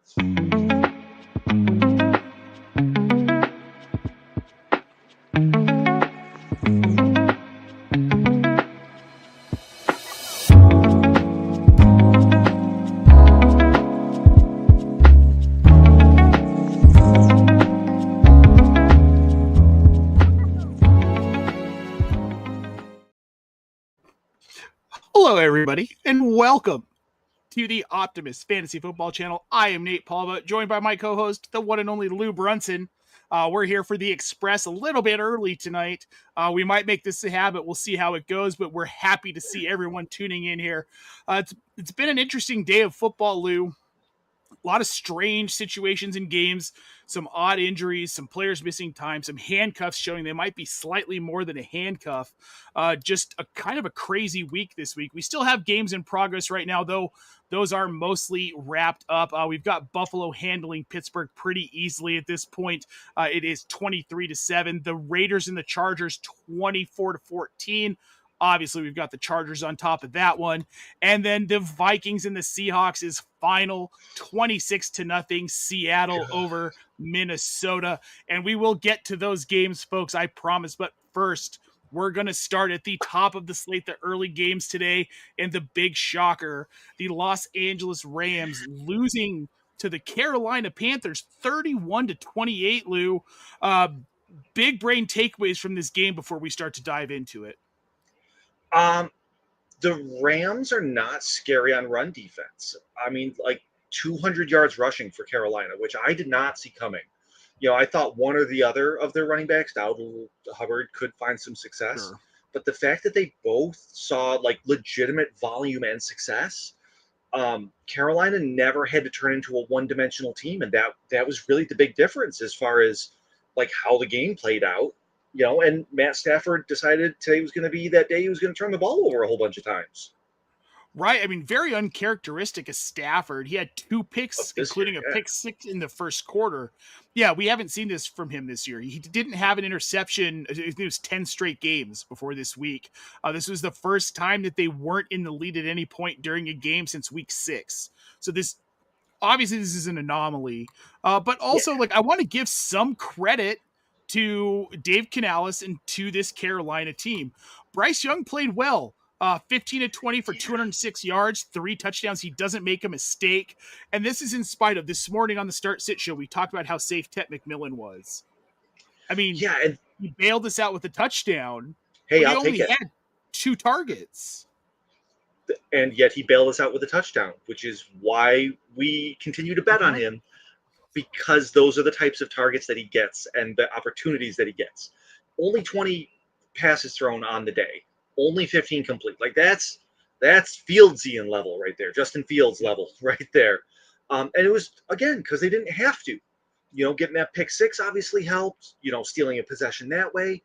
Hello, everybody, and welcome to the Optimist Fantasy Football Channel. I am Nate Polvogt, joined by my co-host, the one and only Lou Brunson. We're here for the Express a little bit early tonight. We might make this a habit. We'll see how it goes, but we're happy to see everyone tuning in here. It's been an interesting day of football, Lou. A lot of strange situations in games, some odd injuries, some players missing time, some handcuffs showing they might be slightly more than a handcuff. Just a kind of a crazy week this week. We still have games in progress right now, though. Those are mostly wrapped up. We've got Buffalo handling Pittsburgh pretty easily at this point. It is 23-7. The Raiders and the Chargers 24-14. Obviously, we've got the Chargers on top of that one. And then the Vikings and the Seahawks is final 26-0. Seattle over Minnesota. And we will get to those games, folks, I promise. But first, we're going to start at the top of the slate, the early games today, and the big shocker, the Los Angeles Rams losing to the Carolina Panthers 31-28, Lou. Big brain takeaways from this game before we start to dive into it. The Rams are not scary on run defense. I mean, like 200 yards rushing for Carolina, which I did not see coming. You know, I thought one or the other of their running backs, Dowdle, Hubbard, could find some success. Sure. But the fact that they both saw like legitimate volume and success, Carolina never had to turn into a one-dimensional team, and that was really the big difference as far as like how the game played out. You know, and Matt Stafford decided today was going to be that day he was going to turn the ball over a whole bunch of times. Right. I mean, very uncharacteristic of Stafford. He had 2 picks, including a pick 6 in the first quarter. Yeah, we haven't seen this from him this year. He didn't have an interception. It was 10 straight games before this week. This was the first time that they weren't in the lead at any point during a game since week 6. So this is an anomaly. But also, I want to give some credit to Dave Canales and to this Carolina team. Bryce Young played well. 15-20 for 206 yards, 3 touchdowns. He doesn't make a mistake. And this is in spite of this morning on the Start Sit Show. We talked about how safe Tet McMillan was. I mean, and he bailed us out with a touchdown. Hey, I'll take it. He only had 2 targets. And yet he bailed us out with a touchdown, which is why we continue to bet on him, because those are the types of targets that he gets and the opportunities that he gets. Only 20 passes thrown on the day. Only 15 complete. Like that's Fieldsian level right there. Justin Fields level right there. And it was, again, because they didn't have to. You know, getting that pick 6 obviously helped, you know, stealing a possession that way.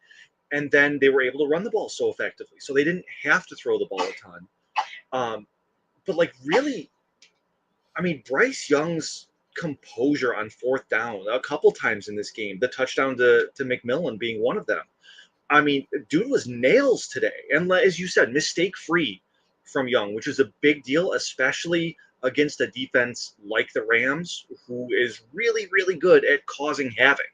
And then they were able to run the ball so effectively. So they didn't have to throw the ball a ton. But like really, I mean, Bryce Young's composure on 4th down a couple times in this game, the touchdown to McMillan being one of them. I mean, dude was nails today. And as you said, mistake-free from Young, which is a big deal, especially against a defense like the Rams, who is really, really good at causing havoc.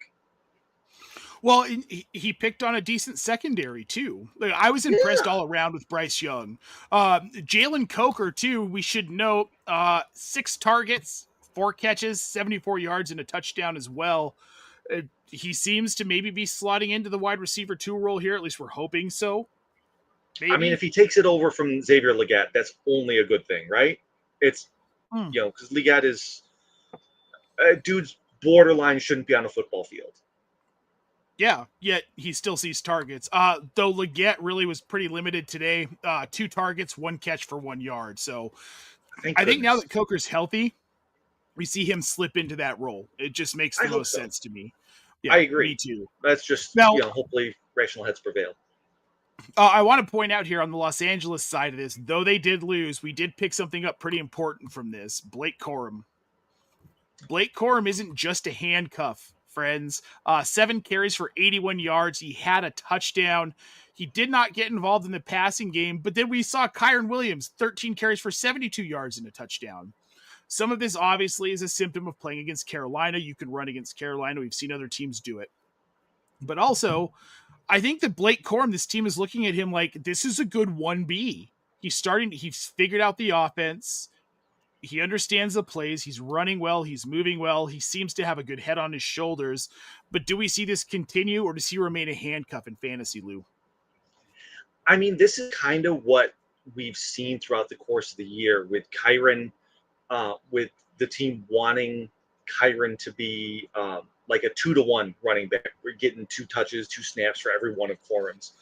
Well, he picked on a decent secondary, too. I was impressed all around with Bryce Young. Jalen Coker, too, we should note, 6 targets, 4 catches, 74 yards, and a touchdown as well. He seems to maybe be slotting into the wide receiver 2 role here. At least we're hoping so. Maybe. I mean, if he takes it over from Xavier Legette, that's only a good thing, right? It's, you know, because Legette is dude's borderline shouldn't be on a football field. Yeah, yet he still sees targets. Though Legette really was pretty limited today. 2 targets, 1 catch for 1 yard. So I think now that Coker's healthy, we see him slip into that role. It just makes the most sense to me. Yeah, I agree. Me too. That's just, now, you know, hopefully rational heads prevail. I want to point out here on the Los Angeles side of this, though they did lose, we did pick something up pretty important from this. Blake Corum. Blake Corum isn't just a handcuff, friends. 7 carries for 81 yards. He had a touchdown. He did not get involved in the passing game, but then we saw Kyren Williams, 13 carries for 72 yards and a touchdown. Some of this obviously is a symptom of playing against Carolina. You can run against Carolina. We've seen other teams do it. But also, I think that Blake Corum, this team is looking at him like this is a good 1B. He's figured out the offense. He understands the plays. He's running well. He's moving well. He seems to have a good head on his shoulders. But do we see this continue, or does he remain a handcuff in fantasy, Lou? I mean, this is kind of what we've seen throughout the course of the year with Kyren, with the team wanting Kyren to be like a 2-to-1 running back. We're getting 2 touches, 2 snaps for every one of Corum's.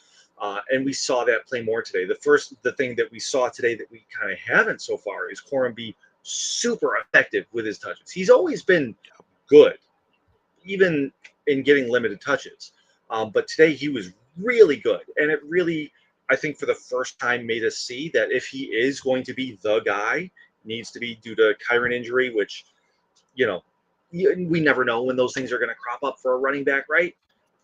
And we saw that play more today. The thing that we saw today that we kind of haven't so far is Corum be super effective with his touches. He's always been good, even in getting limited touches. But today he was really good. And it really, I think for the first time made us see that if he is going to be the guy, needs to be due to Kyren injury, which, we never know when those things are going to crop up for a running back, right?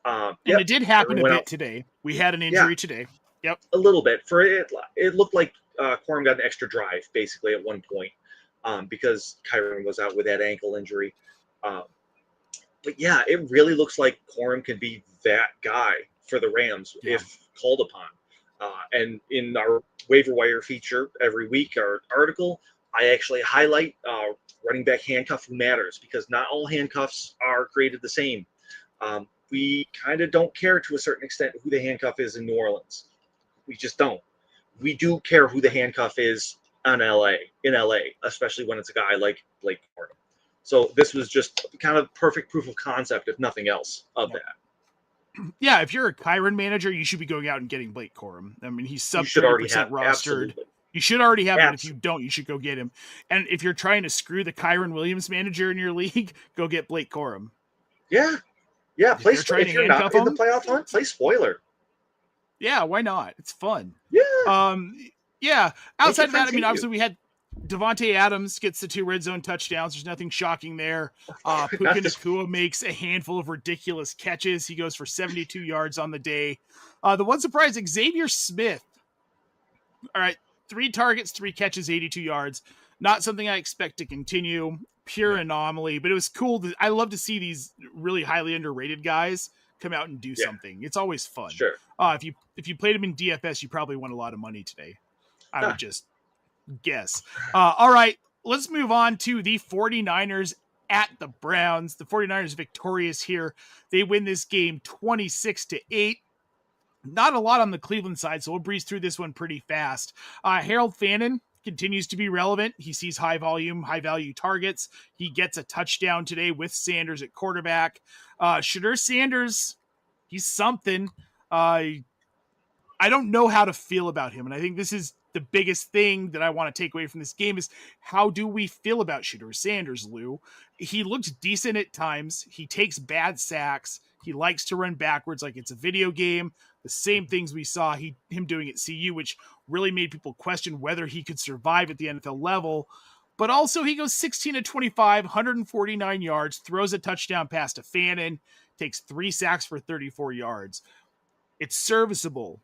And it did happen a bit today. We had an injury today. Yep. A little bit. For it looked like Corum got an extra drive, basically, at one point, because Kyren was out with that ankle injury. But yeah, it really looks like Corum can be that guy for the Rams if called upon. And in our waiver wire feature every week, our article, I actually highlight running back handcuff who matters, because not all handcuffs are created the same. We kind of don't care to a certain extent who the handcuff is in New Orleans. We just don't. We do care who the handcuff is in LA, especially when it's a guy like Blake Corum. So this was just kind of perfect proof of concept, if nothing else, of that. Yeah, if you're a Kyren manager, you should be going out and getting Blake Corum. I mean, he's sub 30% rostered. Absolutely. You should already have him. If you don't, you should go get him. And if you're trying to screw the Kyren Williams manager in your league, go get Blake Corum. Yeah. Yeah, if you're not in the playoff hunt, play spoiler. Yeah, why not? It's fun. Yeah. Yeah. Outside of that, I mean, obviously we had Devontae Adams gets the 2 red zone touchdowns. There's nothing shocking there. Puka Nacua makes a handful of ridiculous catches. He goes for 72 yards on the day. The one surprise, Xavier Smith. All right, 3 targets, 3 catches, 82 yards. Not something I expect to continue. Pure anomaly, but it was cool. I love to see these really highly underrated guys come out and do something. It's always fun. Sure. If you played him in DFS, you probably won a lot of money today. I would just guess. All right, let's move on to the 49ers at the Browns. The 49ers victorious here. They win this game 26-8. Not a lot on the Cleveland side, so we'll breeze through this one pretty fast. Harold Fannin continues to be relevant. He sees high volume, high value targets. He gets a touchdown today with Sanders at quarterback. Shedeur Sanders, he's something. I don't know how to feel about him. And I think this is the biggest thing that I want to take away from this game is how do we feel about Shedeur Sanders, Lou? He looks decent at times. He takes bad sacks. He likes to run backwards like it's a video game. The same things we saw him doing at CU, which really made people question whether he could survive at the NFL level. But also he goes 16-25, 149 yards, throws a touchdown pass to Fannin, takes 3 sacks for 34 yards. It's serviceable.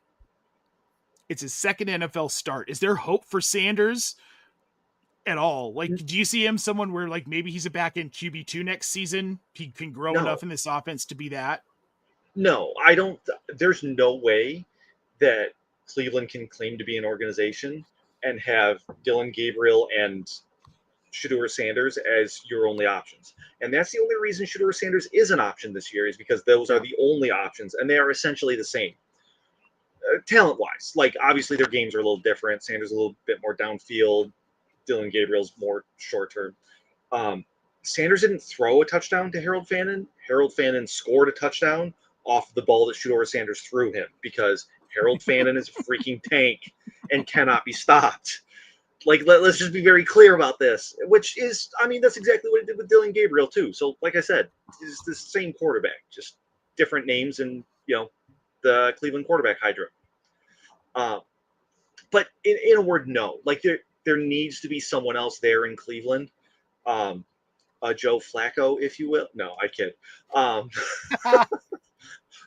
It's his second NFL start. Is there hope for Sanders at all? Like, do you see him someone where like maybe he's a back-end QB2 next season? He can grow enough in this offense to be that? No, I don't. There's no way that Cleveland can claim to be an organization and have Dylan Gabriel and Shedeur Sanders as your only options. And that's the only reason Shedeur Sanders is an option this year is because those are the only options, and they are essentially the same. Talent-wise, like obviously their games are a little different. Sanders a little bit more downfield. Dylan Gabriel's more short-term. Sanders didn't throw a touchdown to Harold Fannin. Harold Fannin scored a touchdown off the ball that Shedeur Sanders threw him because Harold Fannin is a freaking tank and cannot be stopped. Like, let's just be very clear about this, which is, I mean, that's exactly what it did with Dylan Gabriel, too. So, like I said, it's the same quarterback, just different names and, the Cleveland quarterback hydra. But in a word, no. Like, there needs to be someone else there in Cleveland. Joe Flacco, if you will. No, I kid.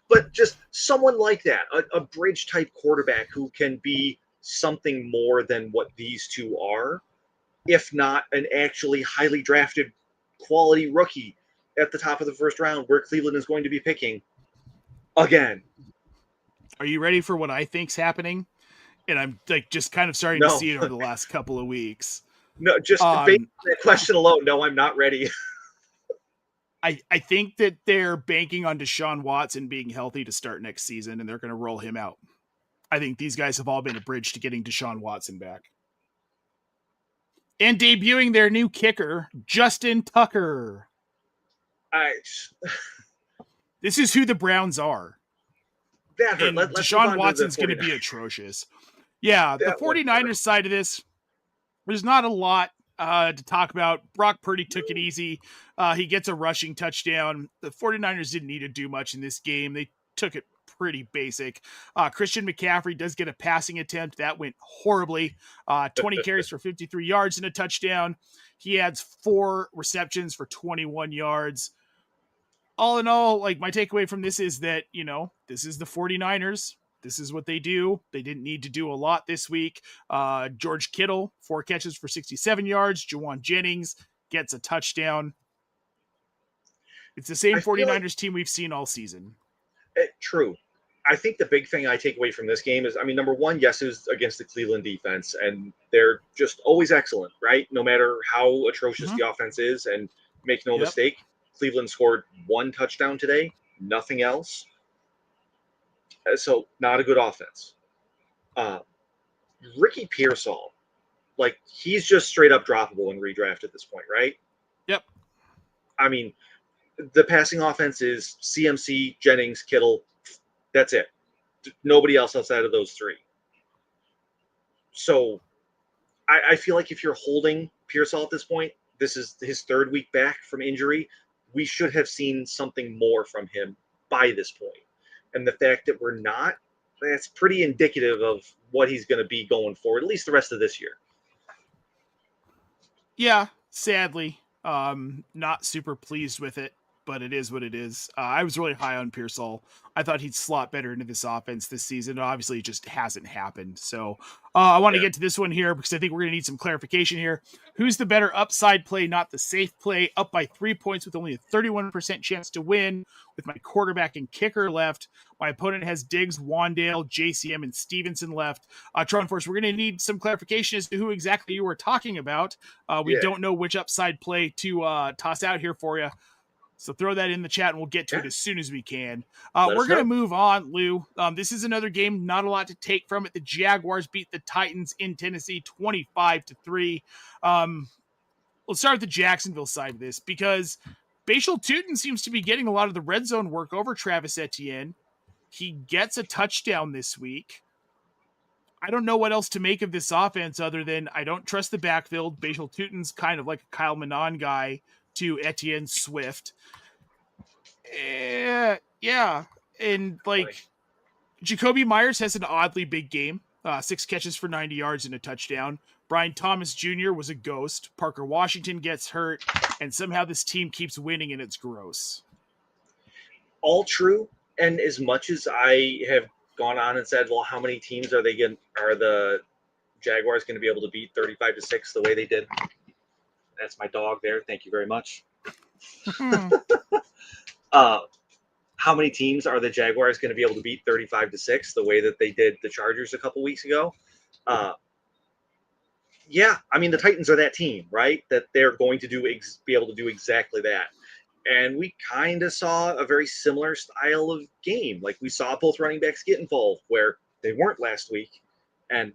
But just someone like that, a bridge-type quarterback who can be something more than what these two are. if not an actually highly drafted quality rookie at the top of the first round, where Cleveland is going to be picking again. Are you ready for what I think's happening? And I'm like just kind of starting to No, see it over the last couple of weeks. no, just based on that question alone, no, I'm not ready. I think that they're banking on Deshaun Watson being healthy to start next season, and they're going to roll him out. I think these guys have all been a bridge to getting Deshaun Watson back. And debuting their new kicker, Justin Tucker. This is who the Browns are. That hurt. Let's Deshaun Watson's going to be atrocious. Yeah, the 49ers side of this, there's not a lot to talk about. Brock Purdy took it easy. He gets a rushing touchdown. The 49ers didn't need to do much in this game. They took it pretty basic. Christian McCaffrey does get a passing attempt. That went horribly. 20 carries for 53 yards and a touchdown. He adds 4 receptions for 21 yards. All in all, like, my takeaway from this is that, this is the 49ers. This is what they do. They didn't need to do a lot this week. George Kittle, 4 catches for 67 yards. Juwan Jennings gets a touchdown. It's the same 49ers team we've seen all season. True. I think the big thing I take away from this game is, number one, yes, it was against the Cleveland defense, and they're just always excellent, right? No matter how atrocious the offense is, and make no mistake, Cleveland scored 1 touchdown today, nothing else. So not a good offense. Ricky Pearsall, he's just straight up droppable in redraft at this point, right? Yep. The passing offense is CMC, Jennings, Kittle. That's it. Nobody else outside of those 3. So I feel like if you're holding Pearsall at this point, this is his 3rd week back from injury. We should have seen something more from him by this point. And the fact that we're not, that's pretty indicative of what he's going to be going forward, at least the rest of this year. Yeah, sadly. Not super pleased with it, but it is what it is. I was really high on Pearsall. I thought he'd slot better into this offense this season. Obviously, it just hasn't happened. So I want to get to this one here because I think we're going to need some clarification here. Who's the better upside play, not the safe play? Up by 3 points with only a 31% chance to win with my quarterback and kicker left. My opponent has Diggs, Wandale, JCM, and Stevenson left. Tron Force, we're going to need some clarification as to who exactly you were talking about. We don't know which upside play to toss out here for you. So throw that in the chat and we'll get to it as soon as we can. We're going to move on, Lou. This is another game, not a lot to take from it. The Jaguars beat the Titans in Tennessee 25-3. Let's start with the Jacksonville side of this because Bashal Tutin seems to be getting a lot of the red zone work over Travis Etienne. He gets a touchdown this week. I don't know what else to make of this offense other than I don't trust the backfield. Bashal Tutin's kind of like a Kyle Manon guy to Etienne Swift. Yeah. And Jacoby Myers has an oddly big game. 6 catches for 90 yards and a touchdown. Brian Thomas Jr. was a ghost. Parker Washington gets hurt. And somehow this team keeps winning and it's gross. All true. And as much as I have gone on and said, well, how many teams are the Jaguars going to be able to beat 35-6 the way they did? That's my dog there. Thank you very much. How many teams are the Jaguars going to be able to beat 35-6 the way that they did the Chargers a couple weeks ago? The Titans are that team, right? That they're going to be able to do exactly that. And we kind of saw a very similar style of game. Like we saw both running backs get involved where they weren't last week. And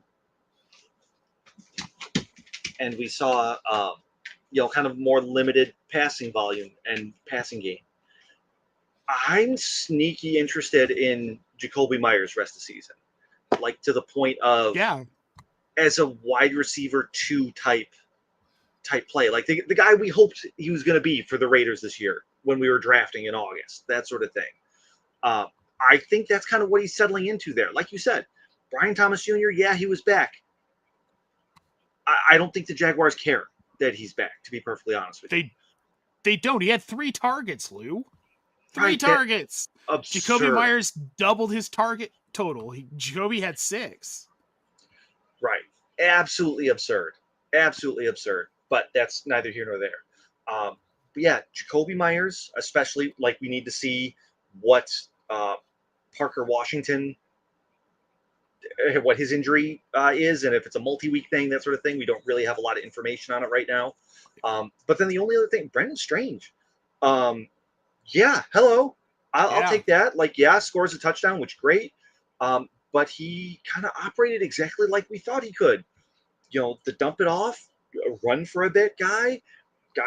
we saw kind of more limited passing volume and passing game. I'm sneaky interested in Jacoby Myers rest of the season, to the point of as a wide receiver 2 type play, like the guy we hoped he was going to be for the Raiders this year when we were drafting in August, that sort of thing. I think that's kind of what he's settling into there. Like you said, Brian Thomas Jr., he was back. I don't think the Jaguars care that he's back, to be perfectly honest with you. They don't. He had 3 targets, Lou. 3 targets. Absurd. Jacoby Myers doubled his target total. Jacoby had 6. Right. Absolutely absurd. absolutely absurd. But that's neither here nor there. But yeah, Jacoby Myers, especially, like, we need to see what Parker Washington, what his injury is, and if it's a multi-week thing, that sort of thing. We don't really have a lot of information on it right now. But then the only other thing, Brendan Strange. Yeah, hello. I'll take that. Like, yeah, scores a touchdown, which great. But he kind of operated exactly like we thought he could. The dump it off, run for a bit guy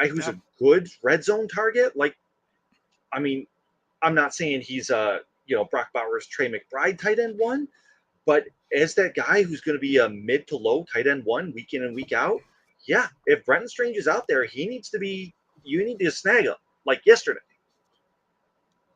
who's a good red zone target. Like, I mean, I'm not saying he's Brock Bowers, Trey McBride tight end one, but as that guy who's going to be a mid to low tight end one week in and week out, yeah, if Brenton Strange is out there, you need to snag him like yesterday.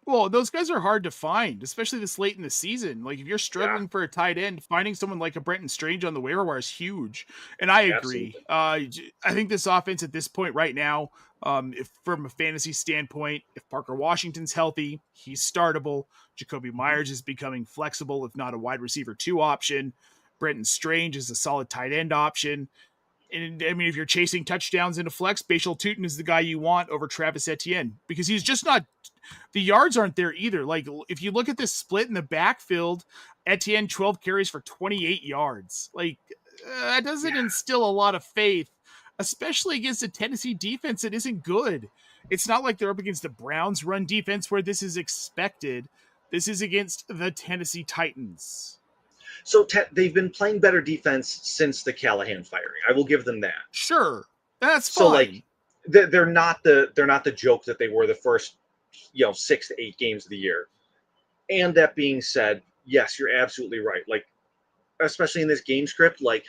Well, those guys are hard to find, especially this late in the season. Like, if you're struggling for a tight end, finding someone like a Brenton Strange on the waiver wire is huge. And I agree. I think this offense at this point right now, if from a fantasy standpoint, if Parker Washington's healthy, he's startable. Jacoby Myers is becoming flexible, if not a wide receiver 2 option. Brenton Strange is a solid tight end option. And I mean, if you're chasing touchdowns in a flex, Bashal Tutin is the guy you want over Travis Etienne, because he's just not, the yards aren't there either. Like, if you look at this split in the backfield, Etienne 12 carries for 28 yards. Like, that doesn't instill a lot of faith, especially against a Tennessee defense that isn't good. It's not like they're up against the Browns run defense where this is expected. This is against the Tennessee Titans. So they've been playing better defense since the Callahan firing. I will give them that. Sure, that's fine. So, like, they're not the joke that they were the first 6 to 8 games of the year. And that being said, yes, you're absolutely right. Like, especially in this game script, like,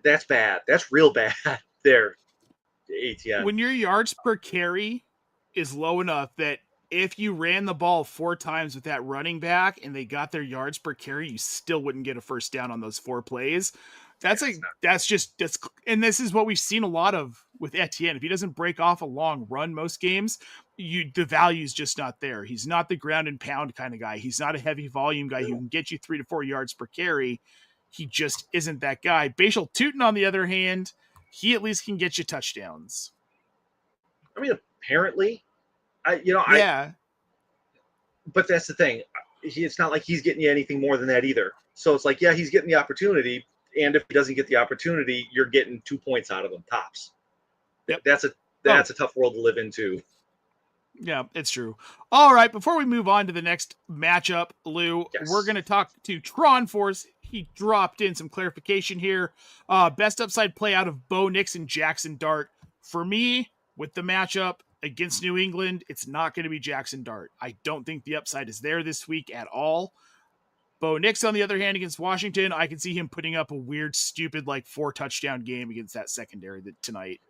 that's bad. That's real bad there, ATN. When your yards per carry is low enough that if you ran the ball 4 times with that running back and they got their yards per carry, you still wouldn't get a first down on those 4 plays. And this is what we've seen a lot of with Etienne. If he doesn't break off a long run most games, the value's just not there. He's not the ground and pound kind of guy. He's not a heavy volume guy who can get you 3 to 4 yards per carry. He just isn't that guy. Bashal Tutin, on the other hand, he at least can get you touchdowns. I mean, apparently, but that's the thing. It's not like he's getting you anything more than that either. So it's like, yeah, he's getting the opportunity, and if he doesn't get the opportunity, you're getting 2 points out of him tops. Yep. That's a tough world to live in too. Yeah, it's true. All right, before we move on to the next matchup, Lou, we're going to talk to Tron Force. He dropped in some clarification here. Best upside play out of Bo Nix and Jackson Dart. For me, with the matchup against New England, it's not going to be Jackson Dart. I don't think the upside is there this week at all. Bo Nix, on the other hand, against Washington, I can see him putting up a weird, stupid, 4 touchdown game against that secondary tonight.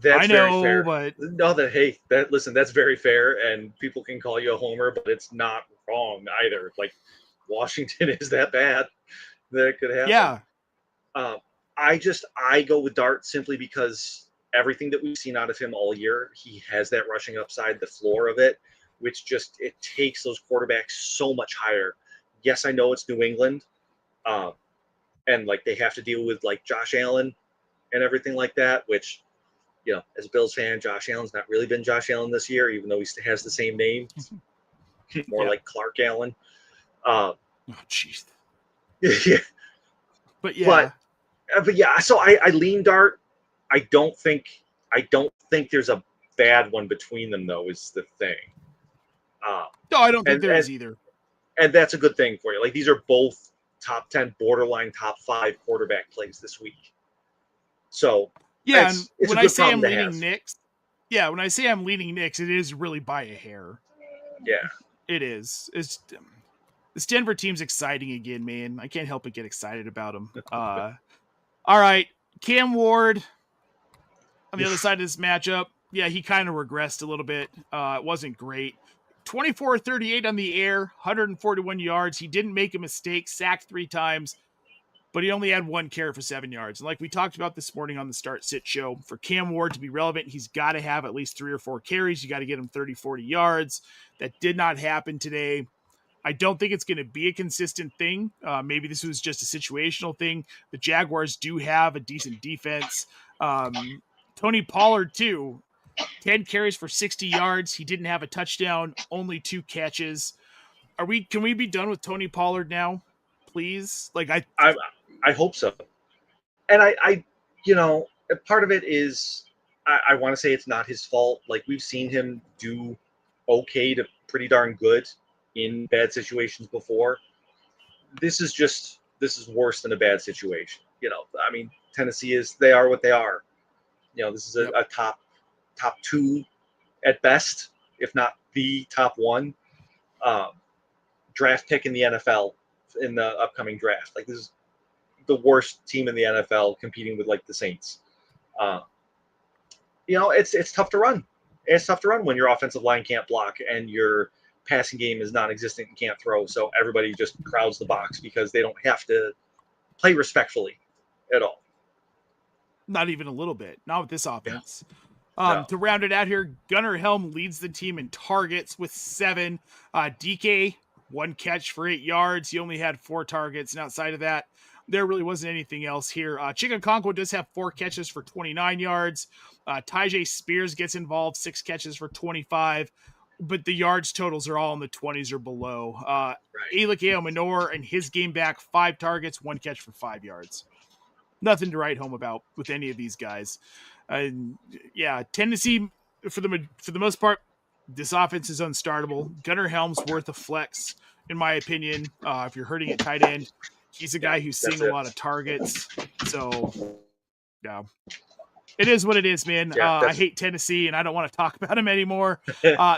That's very fair. But no, that's very fair, and people can call you a homer, but it's not wrong either. Like, Washington is that bad that it could happen. Yeah. I go with Dart simply because everything that we've seen out of him all year, he has that rushing upside, the floor of it, which just, it takes those quarterbacks so much higher. Yes, I know it's New England, and they have to deal with Josh Allen and everything like that, which, as a Bills fan, Josh Allen's not really been Josh Allen this year, even though he has the same name. More like Clark Allen. Oh, jeez. Yeah. But yeah. But yeah, so I lean Dart. I don't think there's a bad one between them, though, is the thing. No, I don't think there is either. And that's a good thing for you. These are both top 10, borderline top 5 quarterback plays this week. So yeah, and when I say I'm leaning Knicks, it is really by a hair. Yeah, it is. This Denver team's exciting again, man. I can't help but get excited about them. All right, Cam Ward on the other side of this matchup. Yeah, he kind of regressed a little bit. It wasn't great. 24-38 on the air, 141 yards. He didn't make a mistake, sacked 3 times, but he only had 1 carry for 7 yards. And like we talked about this morning on the Start Sit show, for Cam Ward to be relevant, he's got to have at least 3 or 4 carries. You got to get him 30, 40 yards. That did not happen today. I don't think it's going to be a consistent thing. Maybe this was just a situational thing. The Jaguars do have a decent defense. Tony Pollard, too, 10 carries for 60 yards. He didn't have a touchdown, only 2 catches. Can we be done with Tony Pollard now, please? I hope so. And I part of it is I want to say it's not his fault. Like, we've seen him do okay to pretty darn good in bad situations before. This is worse than a bad situation. I mean, Tennessee they are what they are. This is a top 2 at best, if not the top 1 draft pick in the NFL in the upcoming draft. Like, this is the worst team in the NFL competing with like the Saints. It's tough to run. It's tough to run when your offensive line can't block and your passing game is non-existent and can't throw. So everybody just crowds the box because they don't have to play respectfully at all. Not even a little bit. Not with this offense. No. To round it out here, Gunnar Helm leads the team in targets with 7. DK, 1 catch for 8 yards. He only had 4 targets. And outside of that, there really wasn't anything else here. Chigakonko does have 4 catches for 29 yards. Tyjae Spears gets involved, 6 catches for 25. But the yards totals are all in the 20s or below. Alec Manor and his game back, 5 targets, 1 catch for 5 yards. Nothing to write home about with any of these guys. Tennessee, for the most part, this offense is unstartable. Gunnar Helm's worth a flex, in my opinion. If you're hurting at tight end, he's a guy who's seeing a lot of targets. So, yeah. It is what it is, man. I hate Tennessee, and I don't want to talk about him anymore.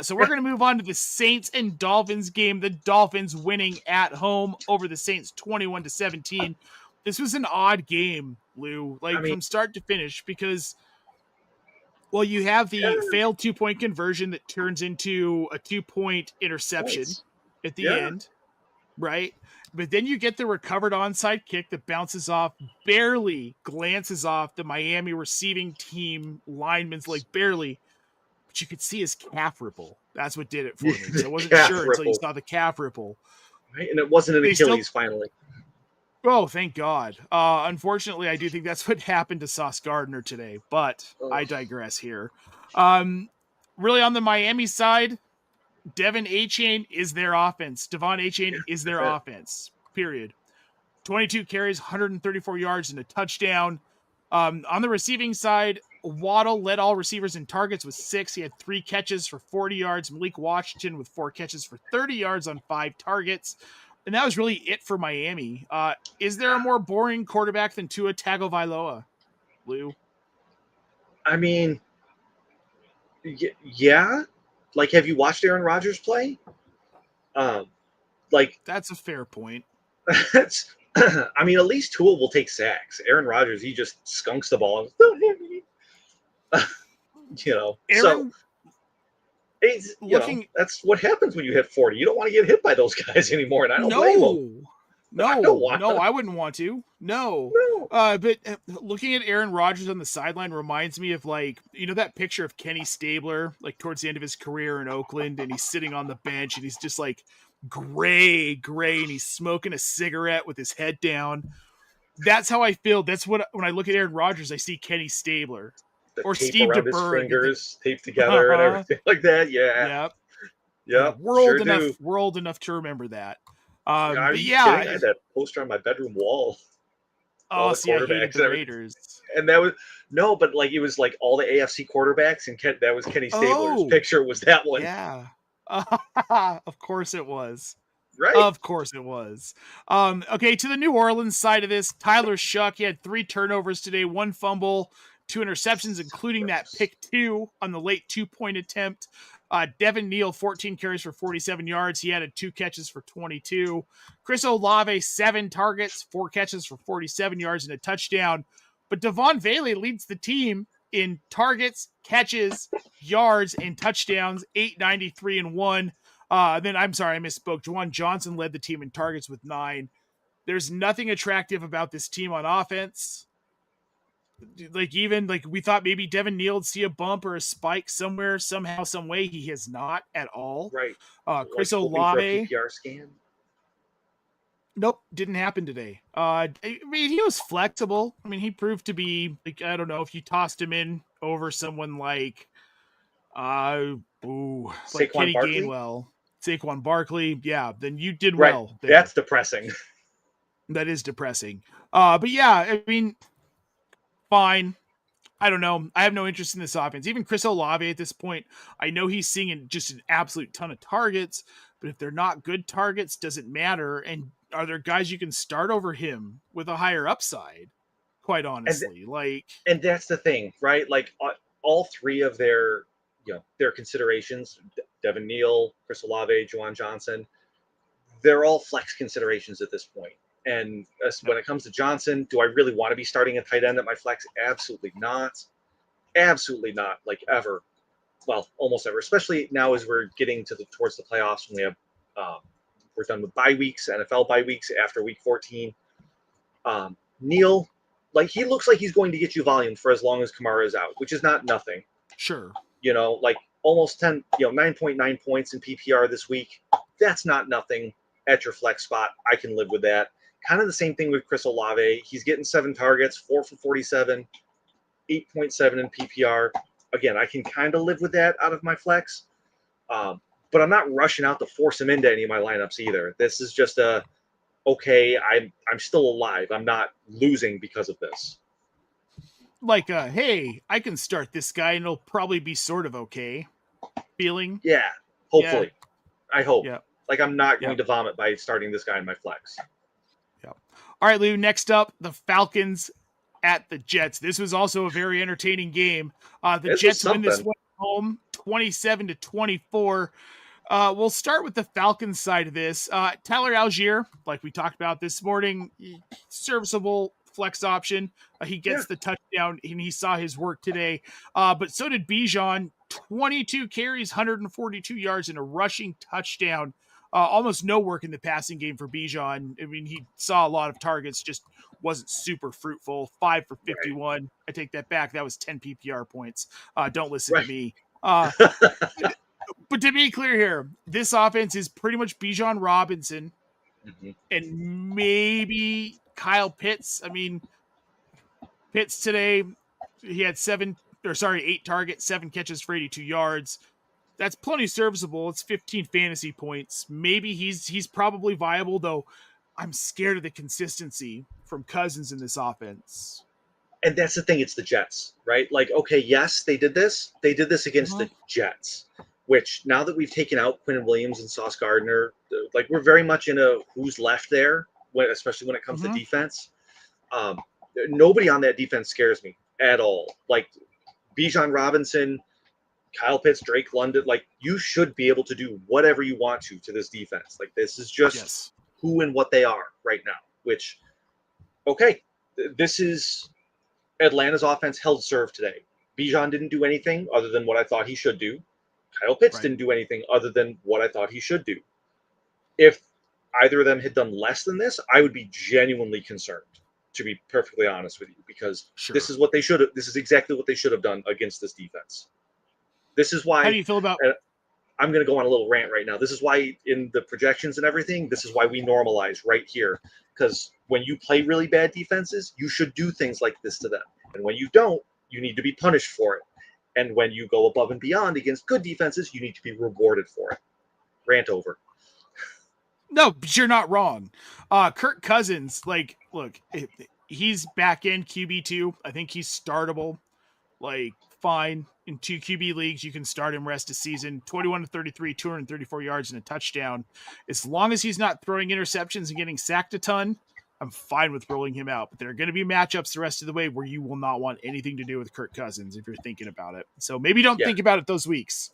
So we're going to move on to the Saints and Dolphins game. The Dolphins winning at home over the Saints 21-17. This was an odd game, Lou, from start to finish, because, well, you have the failed 2-point conversion that turns into a 2-point interception at the end, right? But then you get the recovered onside kick that bounces off, barely glances off the Miami receiving team lineman's leg, barely. But you could see his calf ripple. That's what did it for me. So I wasn't sure until you saw the calf ripple. Right, and it wasn't an Achilles finally. Oh, thank God. Unfortunately, I do think that's what happened to Sauce Gardner today, but I digress here. Really, on the Miami side, Devon Achane is their offense. Devon Achane is their offense, period. 22 carries, 134 yards, and a touchdown. On the receiving side, Waddle led all receivers in targets with 6. He had 3 catches for 40 yards. Malik Washington with 4 catches for 30 yards on 5 targets. And that was really it for Miami. Is there a more boring quarterback than Tua Tagovailoa, Lou? I mean, yeah. Like, have you watched Aaron Rodgers play? That's a fair point. I mean, at least Tua will take sacks. Aaron Rodgers, he just skunks the ball. Don't hit me. That's what happens when you hit 40. You don't want to get hit by those guys anymore, and I don't blame them. I wouldn't want to. No. But looking at Aaron Rodgers on the sideline reminds me of, that picture of Kenny Stabler, towards the end of his career in Oakland, and he's sitting on the bench, and he's just, gray, and he's smoking a cigarette with his head down. That's how I feel. That's what, when I look at Aaron Rodgers, I see Kenny Stabler. Or tape Steve around DeBerg. His fingers taped together and everything like that. Yeah. Yep. We're old enough to remember that. I had that poster on my bedroom wall. Oh, see, I hated the Raiders. And that was it was all the AFC quarterbacks, and that was Kenny Stabler's picture. Was that one? Yeah. Of course it was. Right. Of course it was. Okay, to the New Orleans side of this, Tyler Shuck, he had 3 turnovers today, 1 fumble, 2 interceptions, including that pick 2 on the late 2-point attempt. Devin Neal, 14 carries for 47 yards. He added 2 catches for 22. Chris Olave, 7 targets, 4 catches for 47 yards and a touchdown. But Devon Vele leads the team in targets, catches, yards, and touchdowns, 893 and 1. Then I'm sorry, I misspoke. Juwan Johnson led the team in targets with 9. There's nothing attractive about this team on offense. Like even like we thought maybe Devin Neal would see a bump or a spike somewhere, somehow, some way. He has not at all. Right. Like Chris hoping for a Olave, PPR scan. nope, didn't happen today. I mean, he was flexible. I mean, he proved to be like, I don't know if you tossed him in over someone like like Saquon Kenny Barkley. Gainwell, Saquon Barkley, yeah, then you did Right. well there. That's depressing. That is depressing. But yeah, I mean, fine. I don't know. I have no interest in this offense. Even Chris Olave at this point, I know he's seeing just an absolute ton of targets, but if they're not good targets, does it matter? And are there guys you can start over him with a higher upside? Quite honestly, And that's the thing, right? Like all three of their considerations, Devin Neal, Chris Olave, Juwan Johnson, they're all flex considerations at this point. And when it comes to Johnson, do I really want to be starting a tight end at my flex? Absolutely not. Absolutely not. Like ever. Well, almost ever. Especially now as we're getting towards the playoffs when we have we're done with bye weeks, NFL bye weeks after week 14. Neal, like he looks like he's going to get you volume for as long as Kamara is out, which is not nothing. sure. Like almost 10, 9.9 points in PPR this week. That's not nothing at your flex spot. I can live with that. Kind of the same thing with Chris Olave. He's getting 7 targets, 4 for 47, 8.7 in PPR. Again, I can kind of live with that out of my flex. But I'm not rushing out to force him into any of my lineups either. This is just okay, I'm still alive. I'm not losing because of this. Like hey, I can start this guy and it'll probably be sort of okay feeling. Yeah, hopefully. Yeah. I hope. Yeah. Like I'm not going to vomit by starting this guy in my flex. Yeah. All right, Lou, next up, the Falcons at the Jets. This was also a very entertaining game. The Jets win this one home 27-24. We'll start with the Falcons side of this. Tyler Algier, like we talked about this morning, serviceable flex option. He gets the touchdown, and he saw his work today. But so did Bijan. 22 carries, 142 yards, and a rushing touchdown. Almost no work in the passing game for Bijan. I mean, he saw a lot of targets, just wasn't super fruitful. 5 for 51. Right. I take that back. That was 10 PPR points. Don't listen to me. But to be clear here, this offense is pretty much Bijan Robinson and maybe Kyle Pitts. I mean, Pitts today, he had 8 targets, 7 catches for 82 yards. That's plenty serviceable. It's 15 fantasy points. Maybe he's probably viable, though I'm scared of the consistency from Cousins in this offense. And that's the thing. It's the Jets, right? Like, okay, yes, they did this. They did this against the Jets, which now that we've taken out Quinn Williams and Sauce Gardner, like we're very much in a who's left there, especially when it comes to defense. Nobody on that defense scares me at all. Like Bijan Robinson, Kyle Pitts, Drake London, like you should be able to do whatever you want to this defense. Like this is just who and what they are right now, which, okay, this is Atlanta's offense held serve today. Bijan didn't do anything other than what I thought he should do. Kyle Pitts didn't do anything other than what I thought he should do. If either of them had done less than this, I would be genuinely concerned, to be perfectly honest with you, because this is what they should have. This is exactly what they should have done against this defense. This is why. How do you feel about? I'm going to go on a little rant right now. This is why in the projections and everything, this is why we normalize right here. Because when you play really bad defenses, you should do things like this to them. And when you don't, you need to be punished for it. And when you go above and beyond against good defenses, you need to be rewarded for it. Rant over. No, but you're not wrong. Kirk Cousins, like, look, he's back in QB2. I think he's startable. Like, fine. In 2 QB leagues, you can start him rest of season. 21-33, 234 yards and a touchdown. As long as he's not throwing interceptions and getting sacked a ton, I'm fine with rolling him out. But there are going to be matchups the rest of the way where you will not want anything to do with Kirk Cousins if you're thinking about it. So maybe don't think about it those weeks.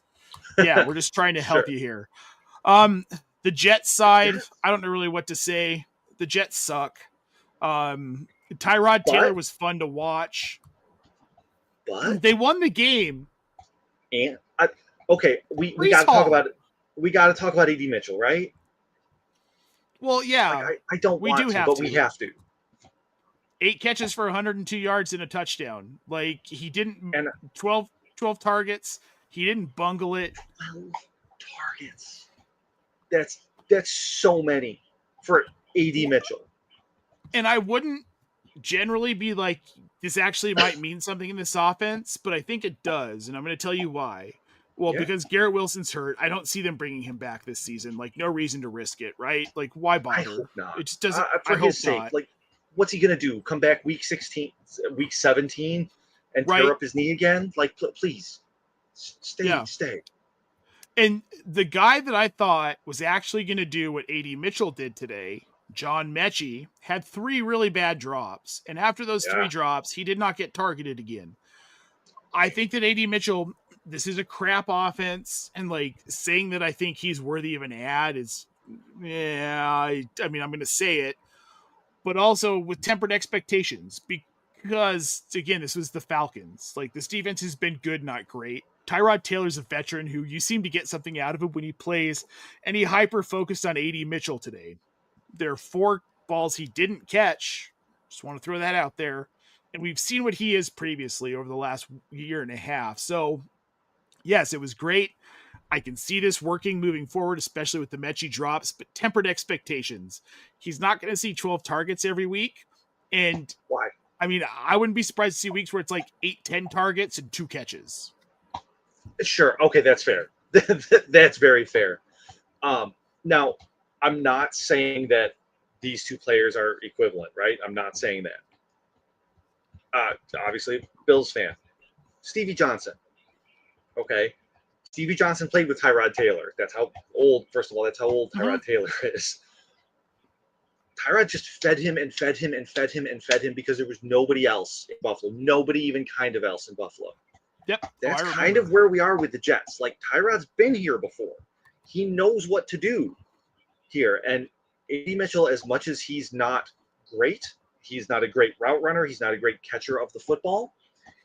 Yeah, we're just trying to help you here. The Jets side, I don't know really what to say. The Jets suck. Tyrod Taylor was fun to watch. But they won the game. And we got to talk about it. We got to talk about AD Mitchell, right? Well, yeah. Like, I don't want to, but we have to. 8 catches for 102 yards and a touchdown. Like, he didn't And 12 targets. He didn't bungle it. 12 targets. That's so many for A.D. Mitchell. And I wouldn't generally be like, this actually might mean something in this offense, but I think it does, and I'm going to tell you why. Well, Yeah. because Garrett Wilson's hurt. I don't see them bringing him back this season. Like, no reason to risk it, right? Like, why bother? I hope not. It just doesn't. For I hope his sake, not. like, what's he gonna do? Come back week 16, week 17, and Right. tear up his knee again? Like, please, stay, Yeah. stay. And the guy that I thought was actually going to do what A.D. Mitchell did today, John Mechie, had 3 really bad drops. And after those 3 drops, he did not get targeted again. I think that A.D. Mitchell, this is a crap offense. And, like, saying that I think he's worthy of an ad is, I mean, I'm going to say it. But also with tempered expectations. Because, again, this was the Falcons. Like, this defense has been good, not great. Tyrod Taylor's a veteran who you seem to get something out of him when he plays, and he hyper-focused on A.D. Mitchell today. There are 4 balls he didn't catch. Just want to throw that out there. And we've seen what he is previously over the last year and a half. So, yes, it was great. I can see this working moving forward, especially with the Mechie drops, but tempered expectations. He's not going to see 12 targets every week. And Why? I mean, I wouldn't be surprised to see weeks where it's like 8, 10 targets and 2 catches. Sure. Okay, that's fair. That's very fair. Now, I'm not saying that these 2 players are equivalent, right? I'm not saying that. Obviously, Bills fan. Stevie Johnson. Okay. Stevie Johnson played with Tyrod Taylor. That's how old, first of all, that's how old Tyrod Taylor is. Tyrod just fed him and fed him and fed him and fed him because there was nobody else in Buffalo. Nobody even kind of else in Buffalo. Yep. That's kind of where we are with the Jets. Like, Tyrod's been here before. He knows what to do here. And A.D. Mitchell, as much as he's not great, he's not a great route runner, he's not a great catcher of the football,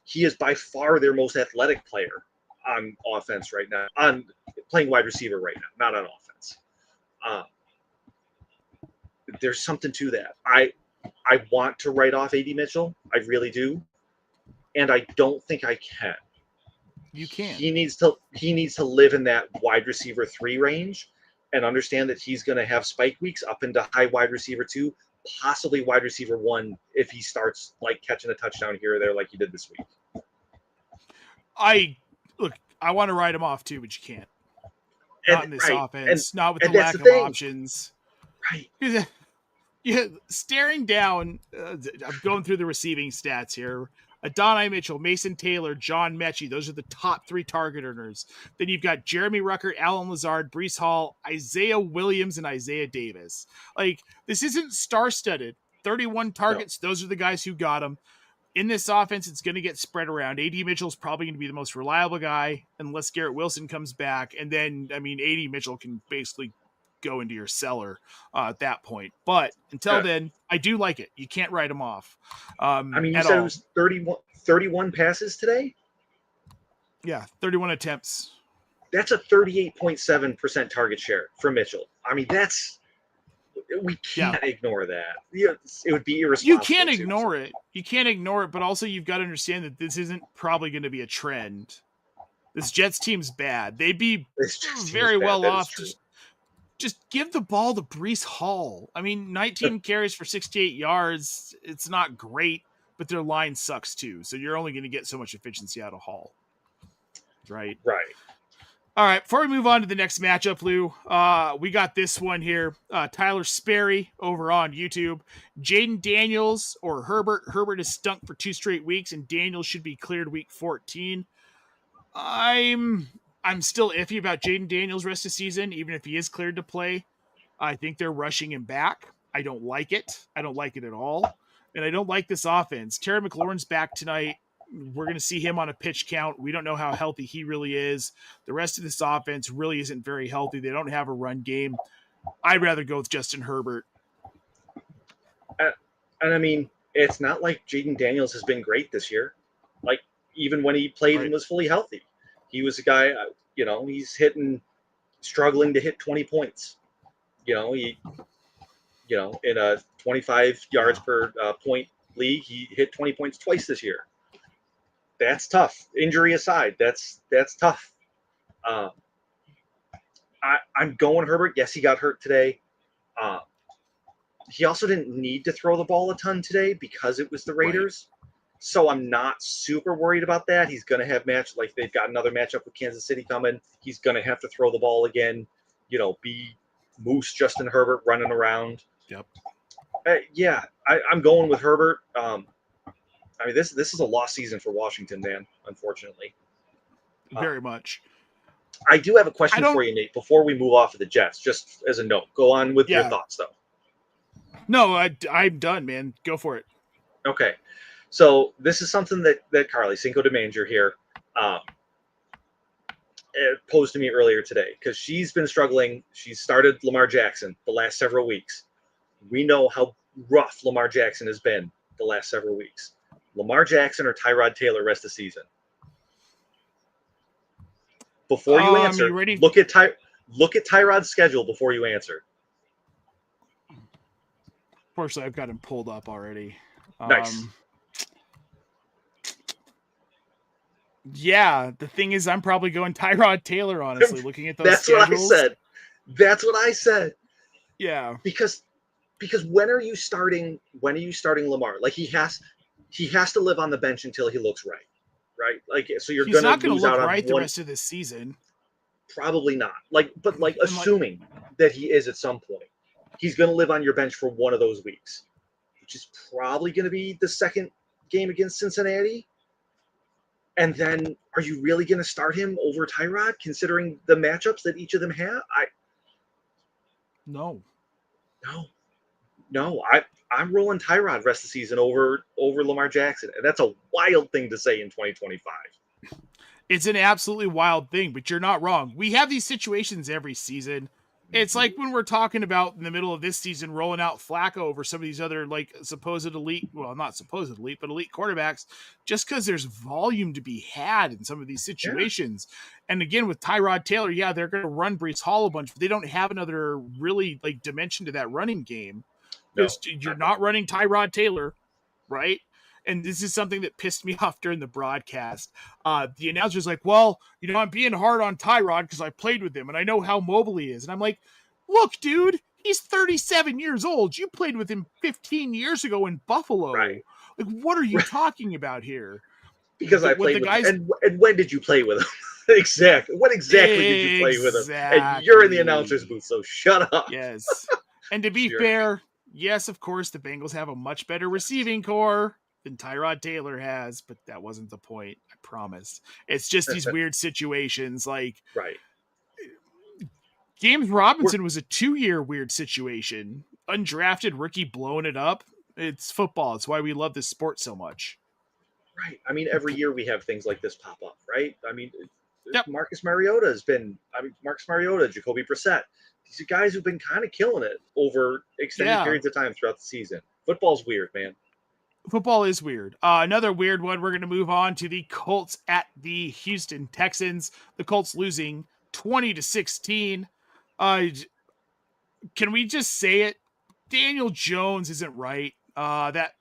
he is by far their most athletic player on offense right now, on playing wide receiver right now, not on offense. There's something to that. I want to write off A.D. Mitchell. I really do. And I don't think I can. You can't. He needs to live in that wide receiver 3 range and understand that he's going to have spike weeks up into high wide receiver 2, possibly wide receiver 1 if he starts like catching a touchdown here or there like he did this week. I want to write him off too, but you can't. Not in this offense. Not with the lack of options. Right. Yeah, staring down, I'm going through the receiving stats here. Adonai Mitchell, Mason Taylor, John Mechie. Those are the top 3 target earners. Then you've got Jeremy Rucker, Alan Lazard, Breece Hall, Isaiah Williams, and Isaiah Davis. Like, this isn't star-studded. 31 targets. No. Those are the guys who got them. In this offense, it's going to get spread around. A.D. Mitchell's probably going to be the most reliable guy unless Garrett Wilson comes back. And then, I mean, A.D. Mitchell can basically go into your cellar at that point. But until then, I do like it. You can't write him off. I mean, you said it was 31 passes today? Yeah, 31 attempts. That's a 38.7% target share for Mitchell. I mean, we can't ignore that. It would be irresponsible. You can't ignore it. You can't ignore it, but also you've got to understand that this isn't probably going to be a trend. This Jets team's bad. They'd be very well off. Just give the ball to Breece Hall. I mean, 19 carries for 68 yards. It's not great, but their line sucks too. So you're only going to get so much efficiency out of Hall. Right? Right. All right, before we move on to the next matchup, Lou, we got this one here. Tyler Sperry over on YouTube. Jaden Daniels or Herbert. Herbert has stunk for 2 straight weeks, and Daniels should be cleared week 14. I'm still iffy about Jaden Daniels rest of the season, even if he is cleared to play. I think they're rushing him back. I don't like it. I don't like it at all. And I don't like this offense. Terry McLaurin's back tonight. We're going to see him on a pitch count. We don't know how healthy he really is. The rest of this offense really isn't very healthy. They don't have a run game. I'd rather go with Justin Herbert. And I mean, it's not like Jaden Daniels has been great this year. Like, even when he played and was fully healthy, he was a guy, he's struggling to hit 20 points. In a 25 yards per point league. He hit 20 points twice this year. That's tough. Injury aside, that's tough. I'm going Herbert. Yes, he got hurt today. He also didn't need to throw the ball a ton today because it was the Raiders. Right. So I'm not super worried about that. He's going to have they've got another matchup with Kansas City coming. He's going to have to throw the ball again, be Moose Justin Herbert running around. Yep. I'm going with Herbert. This is a lost season for Washington, man, unfortunately. Very much. I do have a question for you, Nate, before we move off of the Jets, just as a note. Go on with your thoughts, though. No, I'm done, man. Go for it. Okay. So this is something that Carly, Cinco de Manger here, posed to me earlier today because she's been struggling. She's started Lamar Jackson the last several weeks. We know how rough Lamar Jackson has been the last several weeks. Lamar Jackson or Tyrod Taylor rest of the season? Before you answer, look at Tyrod's schedule before you answer. Fortunately, I've got him pulled up already. Nice. Yeah, the thing is, I'm probably going Tyrod Taylor, honestly, looking at those schedules. That's what I said. Yeah. Because when are you starting Lamar? Like he has to live on the bench until he looks right. Like so you're He's not going to look right the rest of this season. Probably not. Assuming that he is at some point. He's going to live on your bench for one of those weeks, which is probably going to be the second game against Cincinnati. And then are you really going to start him over Tyrod, considering the matchups that each of them have? No. I'm rolling Tyrod rest of the season over Lamar Jackson. And that's a wild thing to say in 2025. It's an absolutely wild thing, but you're not wrong. We have these situations every season. It's like when we're talking about in the middle of this season rolling out Flacco over some of these other supposed elite, well, not supposed elite, but elite quarterbacks, just because there's volume to be had in some of these situations. Yeah. And again, with Tyrod Taylor, they're going to run Breece Hall a bunch, but they don't have another really dimension to that running game. You're not running Tyrod Taylor, right? And this is something that pissed me off during the broadcast. The announcer's like, well, I'm being hard on Tyrod because I played with him and I know how mobile he is. And I'm like, look, dude, he's 37 years old. You played with him 15 years ago in Buffalo. Right. Like, what are you talking about here? Because I played with him. And when did you play with him? Exactly. What exactly did you play with him? And you're in the announcer's booth, so shut up. Yes. And to be fair, yes, of course, the Bengals have a much better receiving core than Tyrod Taylor has, but that wasn't the point. I promise. It's just these weird situations. Right. James Robinson was a 2-year weird situation. Undrafted rookie blowing it up. It's football. It's why we love this sport so much. Right. Every year we have things like this pop up, right? Marcus Mariota, Jacoby Brissett. These are guys who've been kind of killing it over extended periods of time throughout the season. Football's weird, man. Football is weird. Another weird one. We're going to move on to the Colts at the Houston Texans. The Colts losing 20-16. Can we just say it? Daniel Jones isn't right. That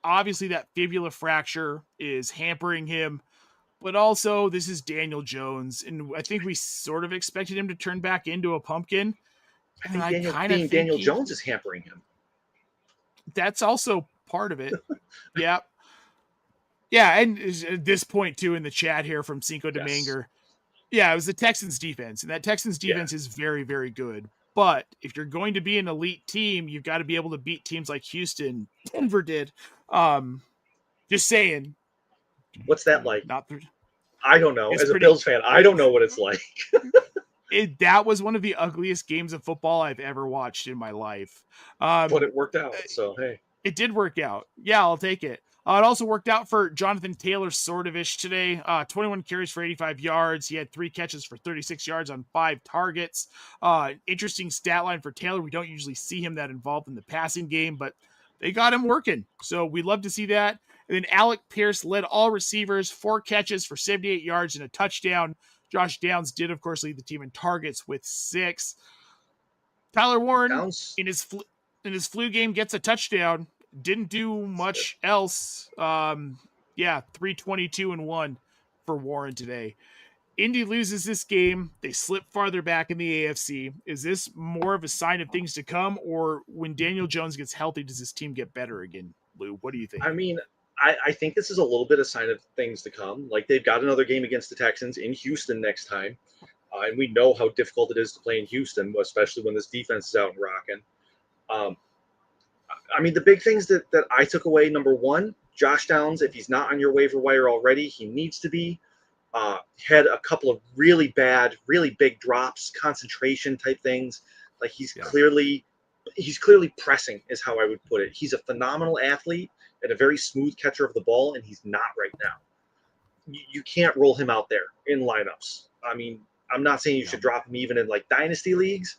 fibula fracture is hampering him, but also this is Daniel Jones, and I think we sort of expected him to turn back into a pumpkin. I think Daniel Jones is hampering him. That's also part of it. Yeah. Yeah, and at this point, too, in the chat here from Cinco de Manger, it was the Texans defense, and that Texans defense is very, very good. But if you're going to be an elite team, you've got to be able to beat teams like Houston. Denver did. Just saying. What's that like? I don't know. As a Bills fan, I don't know what it's like. That was one of the ugliest games of football I've ever watched in my life. But it worked out, so hey. It did work out. Yeah, I'll take it. It also worked out for Jonathan Taylor sort of-ish today. 21 carries for 85 yards. He had 3 catches for 36 yards on 5 targets. Interesting stat line for Taylor. We don't usually see him that involved in the passing game, but they got him working. So we love to see that. And then Alec Pierce led all receivers, 4 catches for 78 yards and a touchdown. Josh Downs did, of course, lead the team in targets with 6. Tyler Warren in his flu game gets a touchdown. Didn't do much else. 322-1 for Warren today. Indy loses this game. They slip farther back in the AFC. Is this more of a sign of things to come, or when Daniel Jones gets healthy, does this team get better again, Lou? What do you think? I mean, I think this is a little bit of sign of things to come. Like, they've got another game against the Texans in Houston next time. And we know how difficult it is to play in Houston, especially when this defense is out and rocking. I mean, the big things that I took away, number one, Josh Downs, if he's not on your waiver wire already, he needs to be. Had a couple of really bad, really big drops, concentration type things. Like, he's clearly pressing, is how I would put it. He's a phenomenal athlete and a very smooth catcher of the ball, and he's not right now. You can't roll him out there in lineups. I mean, I'm not saying you should drop him even in like dynasty leagues,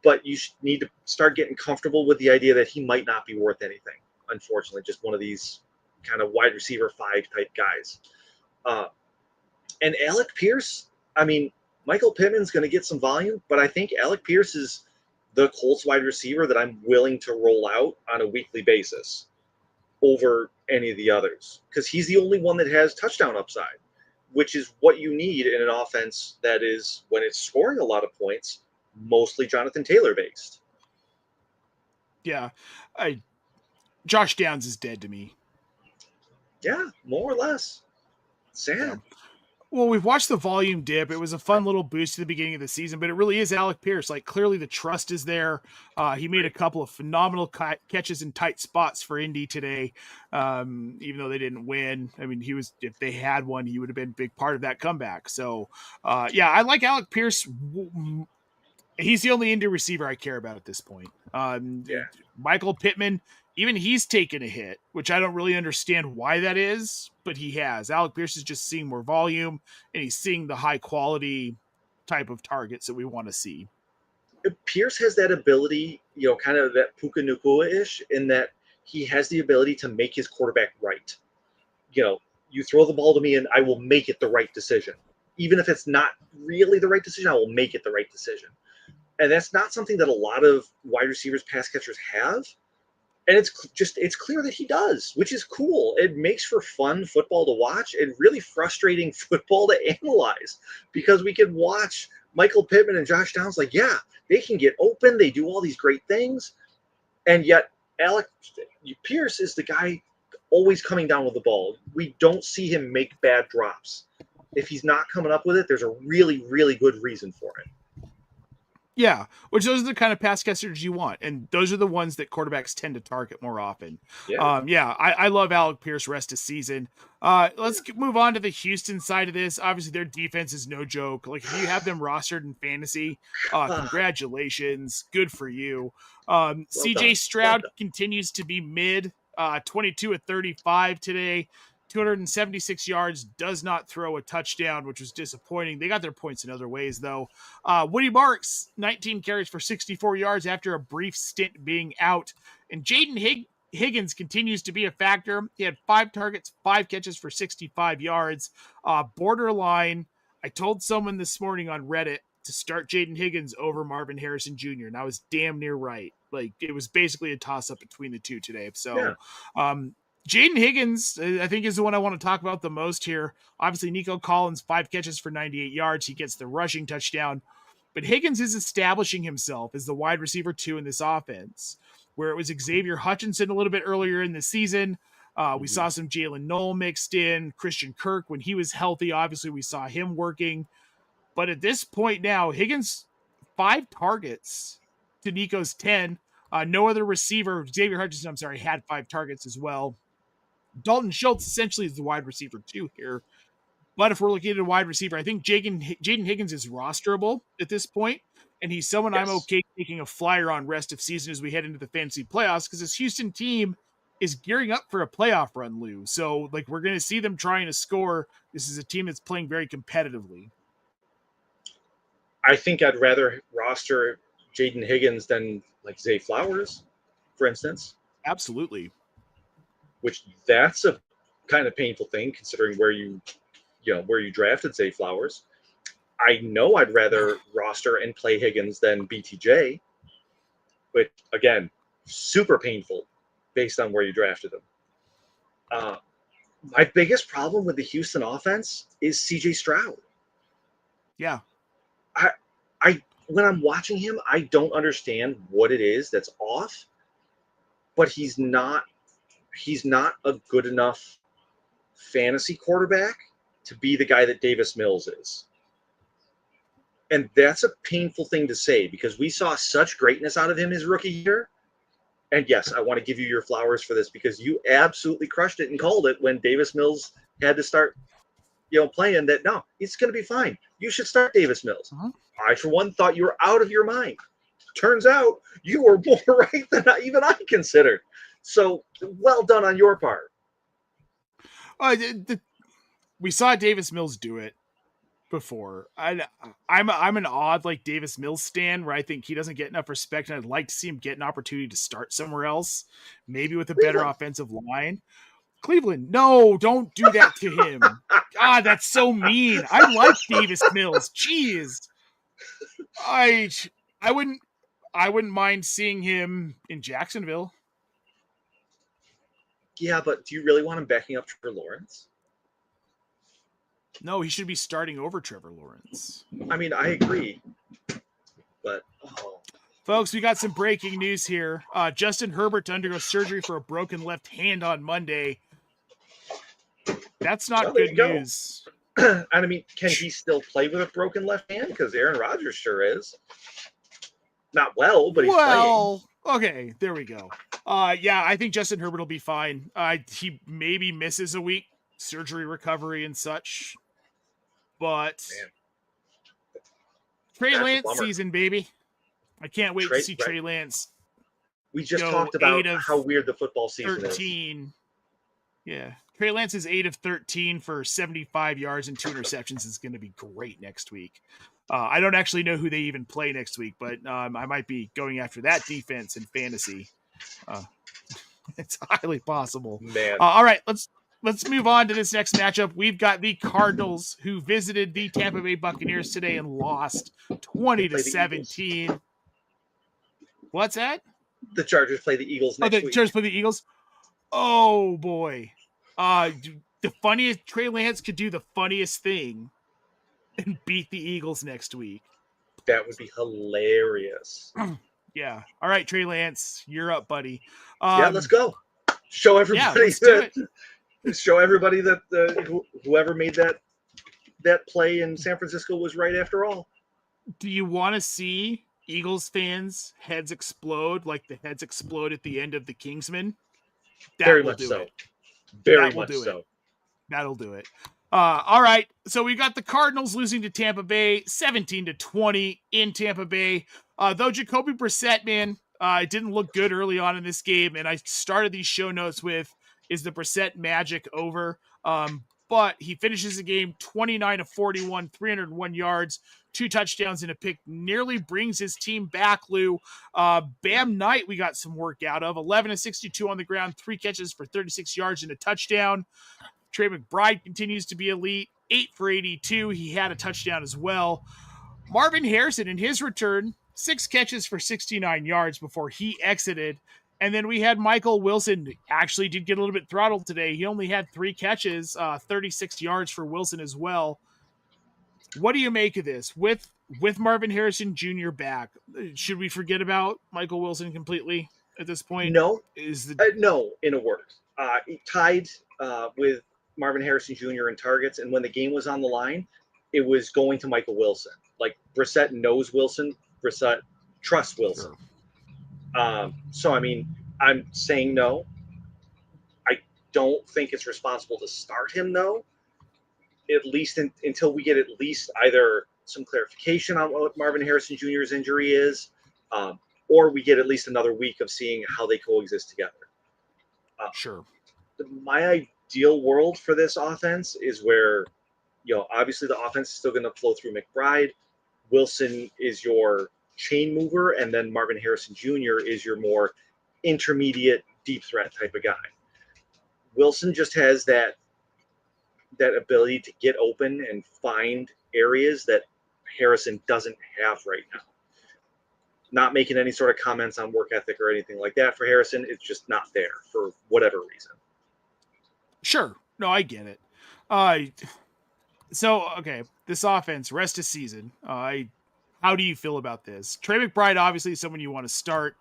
but you need to start getting comfortable with the idea that he might not be worth anything. Unfortunately, just one of these kind of wide receiver 5 type guys. And Alec Pierce, I mean, Michael Pittman's going to get some volume, but I think Alec Pierce is the Colts wide receiver that I'm willing to roll out on a weekly basis over any of the others, because he's the only one that has touchdown upside, which is what you need in an offense that is, when it's scoring a lot of points, mostly Jonathan Taylor based. Yeah. Josh Downs is dead to me. Yeah, more or less. Sad. Yeah. Well, we've watched the volume dip. It was a fun little boost at the beginning of the season, but it really is Alec Pierce. Like, clearly the trust is there. He made a couple of phenomenal catches in tight spots for Indy today, even though they didn't win. I mean, if they had one, he would have been a big part of that comeback. So, I like Alec Pierce. He's the only Indy receiver I care about at this point. Michael Pittman, even he's taken a hit, which I don't really understand why that is, but he has. Alec Pierce is just seeing more volume, and he's seeing the high quality type of targets that we want to see. Pierce has that ability, kind of that Puka Nacua-ish, in that he has the ability to make his quarterback right. You throw the ball to me and I will make it the right decision. Even if it's not really the right decision, I will make it the right decision. And that's not something that a lot of wide receivers, pass catchers have. And it's clear that he does, which is cool. It makes for fun football to watch and really frustrating football to analyze, because we can watch Michael Pittman and Josh Downs like, yeah, they can get open. They do all these great things. And yet Alec Pierce is the guy always coming down with the ball. We don't see him make bad drops. If he's not coming up with it, there's a really, really good reason for it. Yeah, which those are the kind of pass catchers you want, and those are the ones that quarterbacks tend to target more often. I love Alec Pierce rest of season. Let's move on to the Houston side of this. Obviously, their defense is no joke. Like, if you have them rostered in fantasy, congratulations, good for you. CJ Stroud continues to be mid, 22 of 35 today. 276 yards, does not throw a touchdown, which was disappointing. They got their points in other ways, though. Woody Marks, 19 carries for 64 yards after a brief stint being out. And Jaden Higgins continues to be a factor. He had 5 targets, 5 catches for 65 yards. Borderline, I told someone this morning on Reddit to start Jaden Higgins over Marvin Harrison Jr., and I was damn near right. Like, it was basically a toss-up between the two today. So, Jaden Higgins, I think, is the one I want to talk about the most here. Obviously, Nico Collins, 5 catches for 98 yards. He gets the rushing touchdown. But Higgins is establishing himself as the wide receiver 2 in this offense, where it was Xavier Hutchinson a little bit earlier in the season. We saw some Jalen Noel mixed in. Christian Kirk, when he was healthy, obviously we saw him working. But at this point now, Higgins, 5 targets to Nico's 10. No other receiver, Xavier Hutchinson, had 5 targets as well. Dalton Schultz essentially is the wide receiver 2 here. But if we're looking at a wide receiver, I think Jaden Higgins is rosterable at this point, and he's someone I'm okay taking a flyer on rest of season as we head into the fantasy playoffs, because this Houston team is gearing up for a playoff run, Lou. So, we're going to see them trying to score. This is a team that's playing very competitively. I think I'd rather roster Jaden Higgins than, Zay Flowers, for instance. Absolutely. Which that's a kind of painful thing, considering where you drafted Zay Flowers. I know I'd rather roster and play Higgins than BTJ, which, again, super painful based on where you drafted him. My biggest problem with the Houston offense is CJ Stroud. Yeah. When I'm watching him, I don't understand what it is that's off, but he's not a good enough fantasy quarterback to be the guy that Davis Mills is. And that's a painful thing to say because we saw such greatness out of him his rookie year. And yes, I want to give you your flowers for this because you absolutely crushed it and called it when Davis Mills had to start, playing that. No, it's going to be fine. You should start Davis Mills. Uh-huh. I, for one, thought you were out of your mind. Turns out you were more right than even I considered. So well done on your part. We saw Davis Mills do it before. I'm an odd like Davis Mills stan where I think he doesn't get enough respect, and I'd like to see him get an opportunity to start somewhere else, maybe with a better offensive line. Cleveland, no, don't do that to him. God, that's so mean. I like Davis Mills. Jeez. I wouldn't mind seeing him in Jacksonville. Yeah, but do you really want him backing up Trevor Lawrence? No, he should be starting over Trevor Lawrence. I mean, I agree. But, folks, we got some breaking news here. Justin Herbert to undergo surgery for a broken left hand on Monday. That's not good news. And I mean, can he still play with a broken left hand? Because Aaron Rodgers sure is. Not well, but he's playing. Okay, there we go. Yeah, I think Justin Herbert will be fine. He maybe misses a week, surgery recovery and such. But Trey Lance season, baby. I can't wait to see Trey Lance. We just talked about how weird the football season 13. Is. Yeah. Trey Lance is 8 of 13 for 75 yards and 2 interceptions. Is going to be great next week. I don't actually know who they even play next week, but I might be going after that defense in fantasy. It's highly possible. Man. All right, let's move on to this next matchup. We've got the Cardinals who visited the Tampa Bay Buccaneers today and lost 20-17. What's that? The Chargers play the Eagles next week. The Chargers play the Eagles? Oh, boy. The funniest, Trey Lance could do the funniest thing and beat the Eagles next week. That would be hilarious. Yeah. All right, Trey Lance, you're up, buddy. Yeah, let's go. Show everybody show everybody that whoever made that play in San Francisco was right after all. Do you want to see Eagles fans' heads explode like the heads explode at the end of the Kingsman? Very much so. Very much so. That'll do it. All right. So we got the Cardinals losing to Tampa Bay 17-20 in Tampa Bay. Though Jacoby Brissett, man, didn't look good early on in this game. And I started these show notes with, is the Brissett magic over? But he finishes the game 29-41, 301 yards, 2 touchdowns and a pick, nearly brings his team back, Lou. Bam Knight, we got some work out of 11-62 on the ground, 3 catches for 36 yards and a touchdown. Trey McBride continues to be elite, 8 for 82. He had a touchdown as well. Marvin Harrison in his return, 6 catches for 69 yards before he exited. And then we had Michael Wilson, actually did get a little bit throttled today. He only had 3 catches, 36 yards for Wilson as well. What do you make of this? With Marvin Harrison Jr. back, should we forget about Michael Wilson completely at this point? No. No, in a word. Tied with Marvin Harrison Jr. in targets, and when the game was on the line, it was going to Michael Wilson. Like, Brissett knows Wilson. Brissett trusts Wilson. Sure. So, I mean, I'm saying no. I don't think it's responsible to start him, though, at least until we get at least either some clarification on what Marvin Harrison Jr.'s injury is, or we get at least another week of seeing how they coexist together. Sure. My ideal world for this offense is where, obviously the offense is still going to flow through McBride. Wilson is your chain mover, and then Marvin Harrison Jr. is your more intermediate deep threat type of guy. Wilson just has that ability to get open and find areas that Harrison doesn't have right now. Not making any sort of comments on work ethic or anything like that for Harrison. It's just not there for whatever reason. Sure. No, I get it. Okay, this offense, rest of season. How do you feel about this? Trey McBride, obviously, is someone you want to start.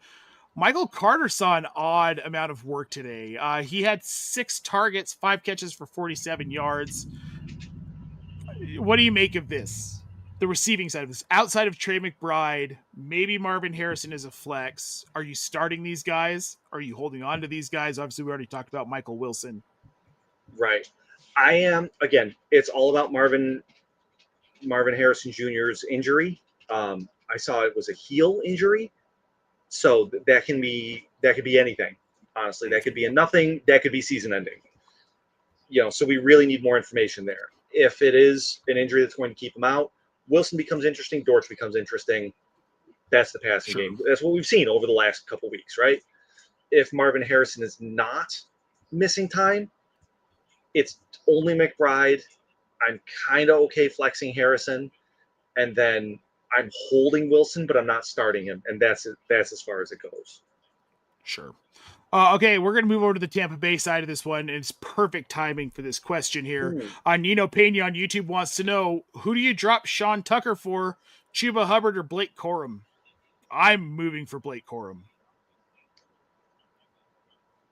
Michael Carter saw an odd amount of work today. He had 6 targets, 5 catches for 47 yards. What do you make of this? The receiving side of this, outside of Trey McBride, maybe Marvin Harrison is a flex. Are you starting these guys? Are you holding on to these guys? Obviously, we already talked about Michael Wilson. Right. I am, again, it's all about Marvin Harrison Jr.'s injury. I saw it was a heel injury. So that could be anything. Honestly, that could be a nothing. That could be season ending. So we really need more information there. If it is an injury that's going to keep him out, Wilson becomes interesting. Dortch becomes interesting. That's the passing game. That's what we've seen over the last couple of weeks, right? If Marvin Harrison is not missing time, it's only McBride. I'm kind of okay flexing Harrison, and then I'm holding Wilson, but I'm not starting him, and that's as far as it goes. Sure. Okay, we're going to move over to the Tampa Bay side of this one. And it's perfect timing for this question here. Nino Pena on YouTube wants to know, who do you drop Sean Tucker for, Chuba Hubbard or Blake Corum? I'm moving for Blake Corum.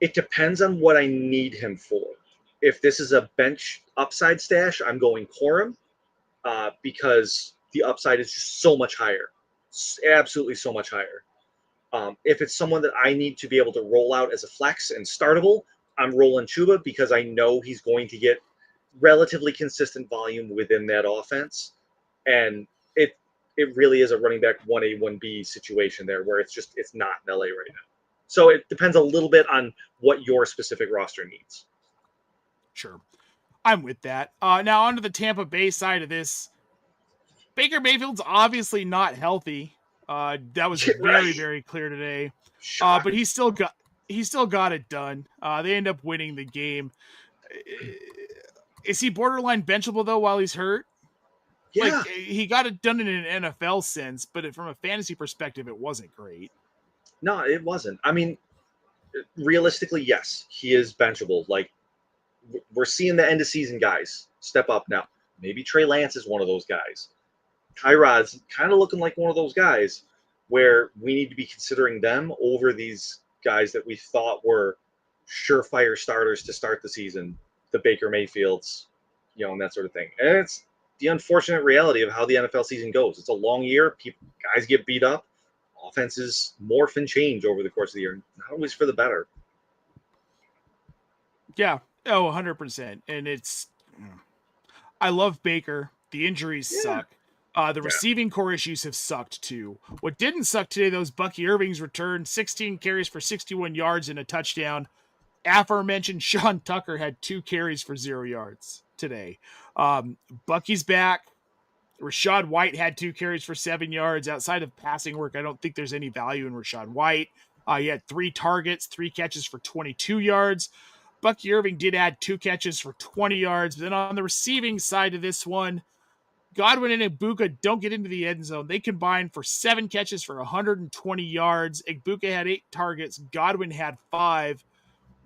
It depends on what I need him for. If this is a bench upside stash, I'm going Corum because the upside is just so much higher. Absolutely so much higher. If it's someone that I need to be able to roll out as a flex and startable, I'm rolling Chuba because I know he's going to get relatively consistent volume within that offense. And it really is a running back 1A, 1B situation there where it's not in LA right now. So it depends a little bit on what your specific roster needs. Sure. I'm with that. Now onto the Tampa Bay side of this. Baker Mayfield's obviously not healthy. That was very, very clear today. But he still got it done. They end up winning the game. Is he borderline benchable though while he's hurt? Yeah. Like, he got it done in an NFL sense, but from a fantasy perspective, it wasn't great. No, it wasn't. I mean, realistically, yes, he is benchable. Like, we're seeing the end of season guys step up now. Maybe Trey Lance is one of those guys. Tyrod's kind of looking like one of those guys where we need to be considering them over these guys that we thought were surefire starters to start the season, the Baker Mayfields, and that sort of thing. And it's the unfortunate reality of how the NFL season goes. It's a long year. Guys get beat up. Offenses morph and change over the course of the year. Not always for the better. Yeah. Oh, 100%. And I love Baker. The injuries suck. The receiving core issues have sucked too. What didn't suck today, though, is Bucky Irving's return, 16 carries for 61 yards and a touchdown. Aforementioned Sean Tucker had 2 carries for 0 yards today. Bucky's back. Rachaad White had 2 carries for 7 yards. Outside of passing work, I don't think there's any value in Rachaad White. He had 3 targets, 3 catches for 22 yards. Bucky Irving did add 2 catches for 20 yards. But then on the receiving side of this one, Godwin and Ibuka don't get into the end zone. They combined for 7 catches for 120 yards. Ibuka had 8 targets. Godwin had 5.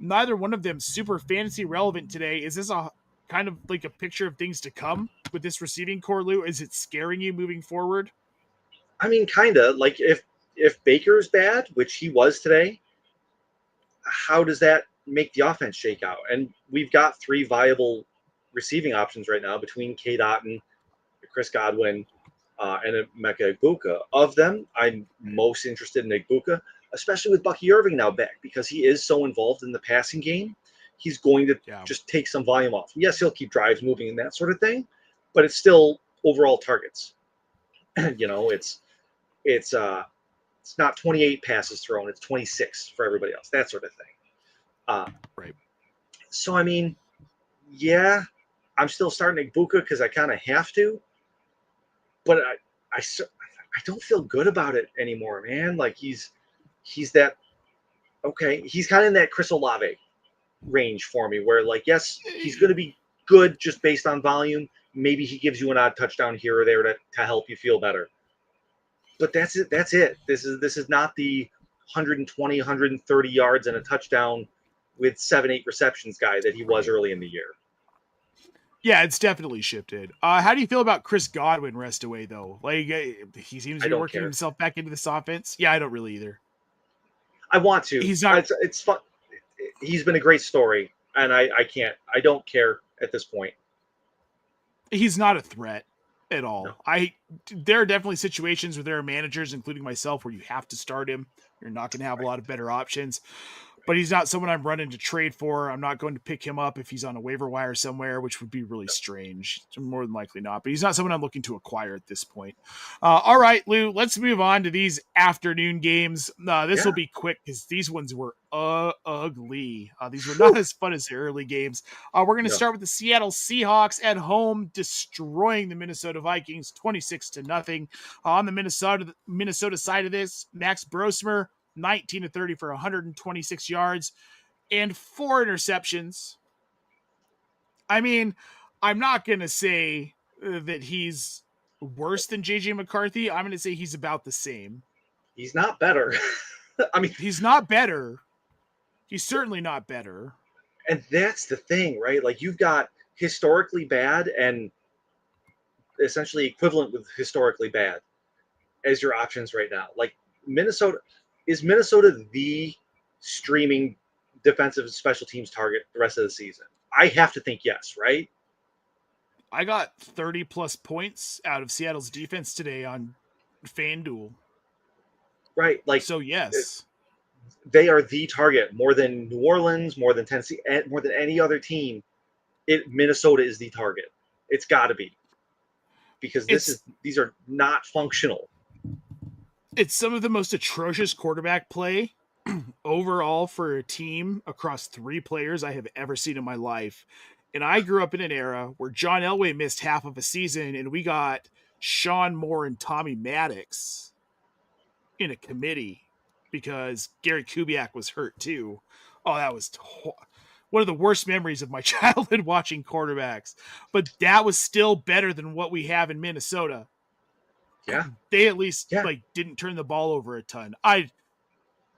Neither one of them super fantasy relevant today. Is this a kind of like a picture of things to come with this receiving core, Lou? Is it scaring you moving forward? I mean, kind of. Like, if Baker's bad, which he was today, how does that make the offense shake out? And we've got 3 viable receiving options right now between K. Dotton, Chris Godwin, and Emeka Egbuka. Of them, I'm most interested in Egbuka, especially with Bucky Irving now back, because he is so involved in the passing game. He's going to just take some volume off. Yes, he'll keep drives moving and that sort of thing, but it's still overall targets. It's not 28 passes thrown; it's 26 for everybody else. That sort of thing. Right. So I mean, I'm still starting Egbuka because I kind of have to, but I don't feel good about it anymore, man. Like he's that okay. He's kind of in that Chris Olave range for me, where like yes, he's going to be good just based on volume. Maybe he gives you an odd touchdown here or there to help you feel better. But that's it. That's it. This is not the 120, 130 yards and a touchdown with 7-8 receptions guy that he was early in the year. Yeah, it's definitely shifted. How do you feel about Chris Godwin rest away though? Like he seems to be working himself back into this offense. Yeah, I don't really either. I want to. He's not. It's fun. He's been a great story, and I can't. I don't care at this point. He's not a threat at all. No. There are definitely situations where there are managers, including myself, where you have to start him. You're not going to have a lot of better options. But he's not someone I'm running to trade for. I'm not going to pick him up if he's on a waiver wire somewhere, which would be really strange. More than likely not. But he's not someone I'm looking to acquire at this point. All right, Lou, let's move on to these afternoon games. This will be quick because these ones were ugly. These were not as fun as the early games. We're going to start with the Seattle Seahawks at home, destroying the Minnesota Vikings 26-0. On the Minnesota side of this, Max Brosmer, 19-30 for 126 yards and 4 interceptions. I mean, I'm not going to say that he's worse than JJ McCarthy. I'm going to say he's about the same. He's not better. I mean, he's not better. He's certainly not better. And that's the thing, right? Like, you've got historically bad and essentially equivalent with historically bad as your options right now. Like, is Minnesota the streaming defensive special teams target the rest of the season? I have to think yes, right? I got 30 plus points out of Seattle's defense today on FanDuel. Right. Like, so yes. They are the target more than New Orleans, more than Tennessee, more than any other team. Minnesota is the target. It's got to be. Because these are not functional. It's some of the most atrocious quarterback play overall for a team across 3 players I have ever seen in my life. And I grew up in an era where John Elway missed half of a season and we got Sean Moore and Tommy Maddox in a committee because Gary Kubiak was hurt too. Oh, that was one of the worst memories of my childhood watching quarterbacks. But that was still better than what we have in Minnesota. Yeah. They at least didn't turn the ball over a ton.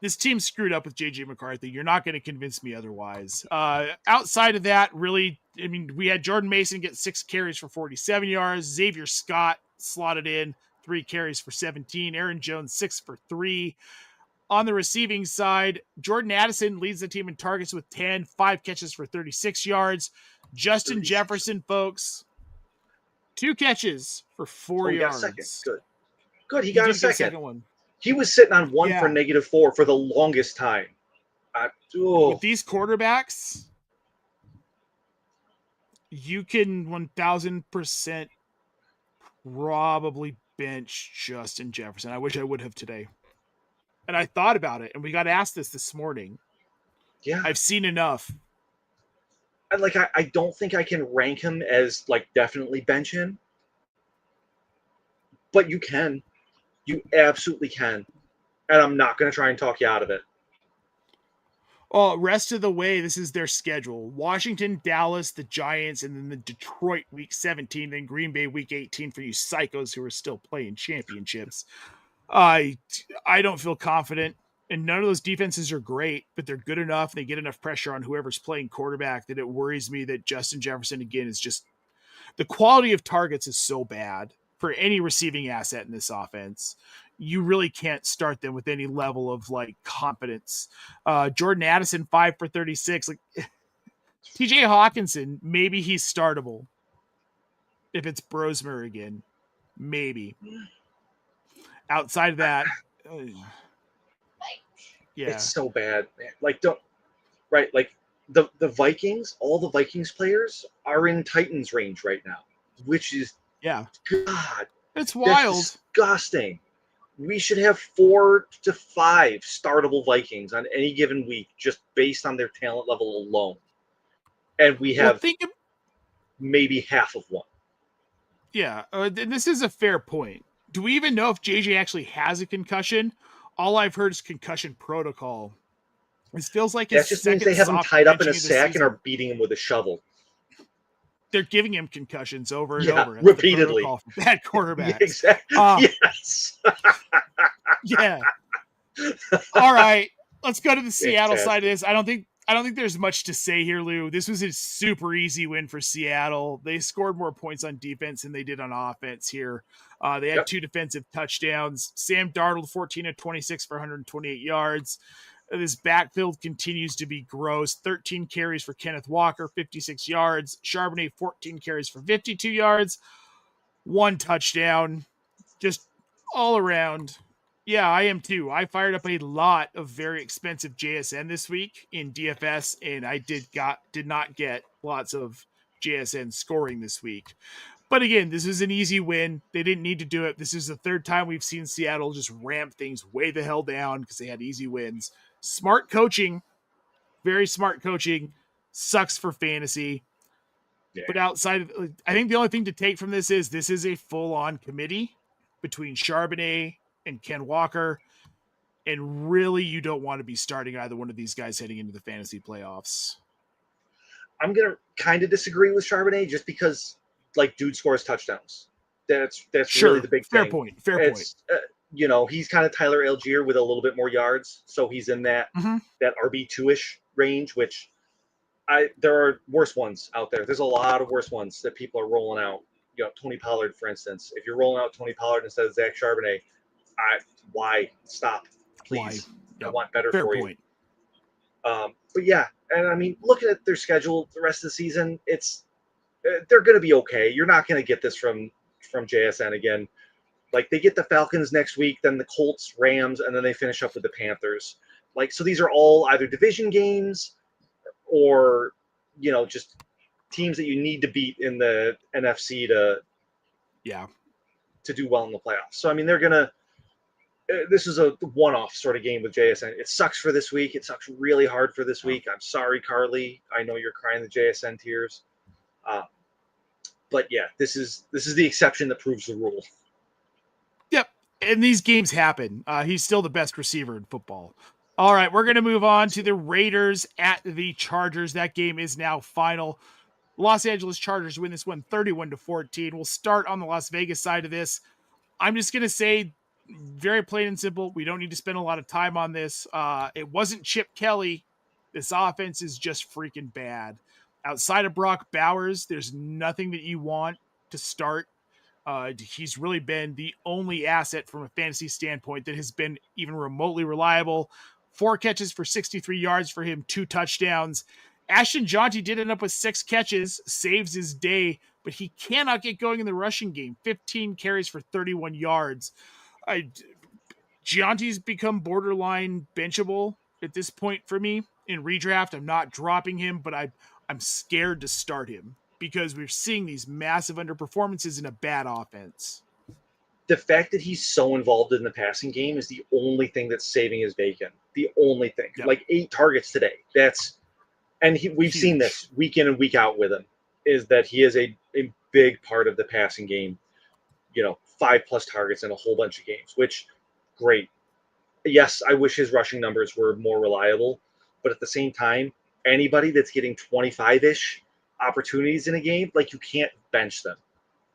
This team screwed up with JJ McCarthy. You're not going to convince me otherwise. Outside of that, really, I mean, we had Jordan Mason get 6 carries for 47 yards. Xavier Scott slotted in 3 carries for 17. Aaron Jones 6 for 3. On the receiving side, Jordan Addison leads the team in targets with 10, 5 catches for 36 yards. Justin Jefferson, folks, 2 catches for 4 yards. Got a second. Good. He got a second one. He was sitting on 1 for -4 for the longest time. With these quarterbacks, you can 1,000% probably bench Justin Jefferson. I wish I would have today. And I thought about it, and we got asked this morning. Yeah. I've seen enough. And I don't think I can rank him as definitely bench him. But you can. You absolutely can. And I'm not going to try and talk you out of it. Well, rest of the way, this is their schedule. Washington, Dallas, the Giants, and then the Detroit week 17, then Green Bay week 18 for you psychos who are still playing championships. I don't feel confident. And none of those defenses are great, but they're good enough. They get enough pressure on whoever's playing quarterback that it worries me that Justin Jefferson, again, is just the quality of targets is so bad for any receiving asset in this offense. You really can't start them with any level of confidence. Jordan Addison, 5 for 36. TJ Hawkinson, maybe he's startable. If it's Brosmer again, maybe. Outside of that, it's so bad, man. The Vikings, all the Vikings players are in Titans range right now, which is God, it's wild, disgusting. We should have 4 to 5 startable Vikings on any given week, just based on their talent level alone, and we have maybe half of one. Yeah, this is a fair point. Do we even know if JJ actually has a concussion? All I've heard is concussion protocol. It feels like that just means they have him tied up in a sack and are beating him with a shovel. they're giving him concussions over and Yeah, over. That's repeatedly. The protocol for bad quarterbacks. Exactly. Yes. Yeah. All right. Let's go to the Seattle Fantastic. side of this. I don't think there's much to say here, Lou. This was a super easy win for Seattle. They scored more points on defense than they did on offense here. They had 2 defensive touchdowns. Sam Darnold, 14 of 26 for 128 yards. This backfield continues to be gross. 13 carries for Kenneth Walker, 56 yards. Charbonnet, 14 carries for 52 yards. 1 touchdown. Just all around. Yeah, I am too. I fired up a lot of very expensive JSN this week in DFS, and I did not get lots of JSN scoring this week. But again, this is an easy win. They didn't need to do it. This is the 3rd time we've seen Seattle just ramp things way the hell down because they had easy wins. Smart coaching, very smart coaching, sucks for fantasy. Yeah. But outside of, I think the only thing to take from this is a full-on committee between Charbonnet and Ken Walker. And really, you don't want to be starting either one of these guys heading into the fantasy playoffs. I'm going to kind of disagree with Charbonnet just because, like, dude scores touchdowns. That's sure, really the big fair thing. Point. Fair point. You know, he's kind of Tyler Algier with a little bit more yards. So he's in that RB2-ish range, which there are worse ones out there. There's a lot of worse ones that people are rolling out. You know, Tony Pollard, for instance. If you're rolling out Tony Pollard instead of Zach Charbonnet, why? Stop, please. Yep. I want better fair for point. you. But yeah, and I mean, looking at their schedule the rest of the season, they're going to be okay. You're not going to get this from JSN again. Like, they get the Falcons next week, then the Colts, Rams, and then they finish up with the Panthers. Like, so these are all either division games or, you know, just teams that you need to beat in the NFC to do well in the playoffs. So I mean, they're gonna. This is a one-off sort of game with JSN. It sucks for this week. It sucks really hard for this week. I'm sorry, Carly. I know you're crying the JSN tears. But yeah, this is the exception that proves the rule. Yep, and these games happen. He's still the best receiver in football. All right, we're going to move on to the Raiders at the Chargers. That game is now final. Los Angeles Chargers win this one 31-14. We'll start on the Las Vegas side of this. I'm just going to say, very plain and simple, we don't need to spend a lot of time on this. It wasn't Chip Kelly. This offense is just freaking bad. Outside of Brock Bowers, there's nothing that you want to start. He's really been the only asset from a fantasy standpoint that has been even remotely reliable. 4 catches for 63 yards for him, 2 touchdowns. Ashton Jonty did end up with 6 catches, saves his day, but he cannot get going in the rushing game. 15 carries for 31 yards. Jonty's become borderline benchable at this point for me in redraft. I'm not dropping him, but I'm scared to start him because we're seeing these massive underperformances in a bad offense. The fact that he's so involved in the passing game is the only thing that's saving his bacon. The only thing. Yep. Like 8 targets today. We've seen this week in and week out with him, is that he is a big part of the passing game. You know, 5+ targets in a whole bunch of games, which, great. Yes, I wish his rushing numbers were more reliable, but at the same time, anybody that's getting 25-ish opportunities in a game, like, you can't bench them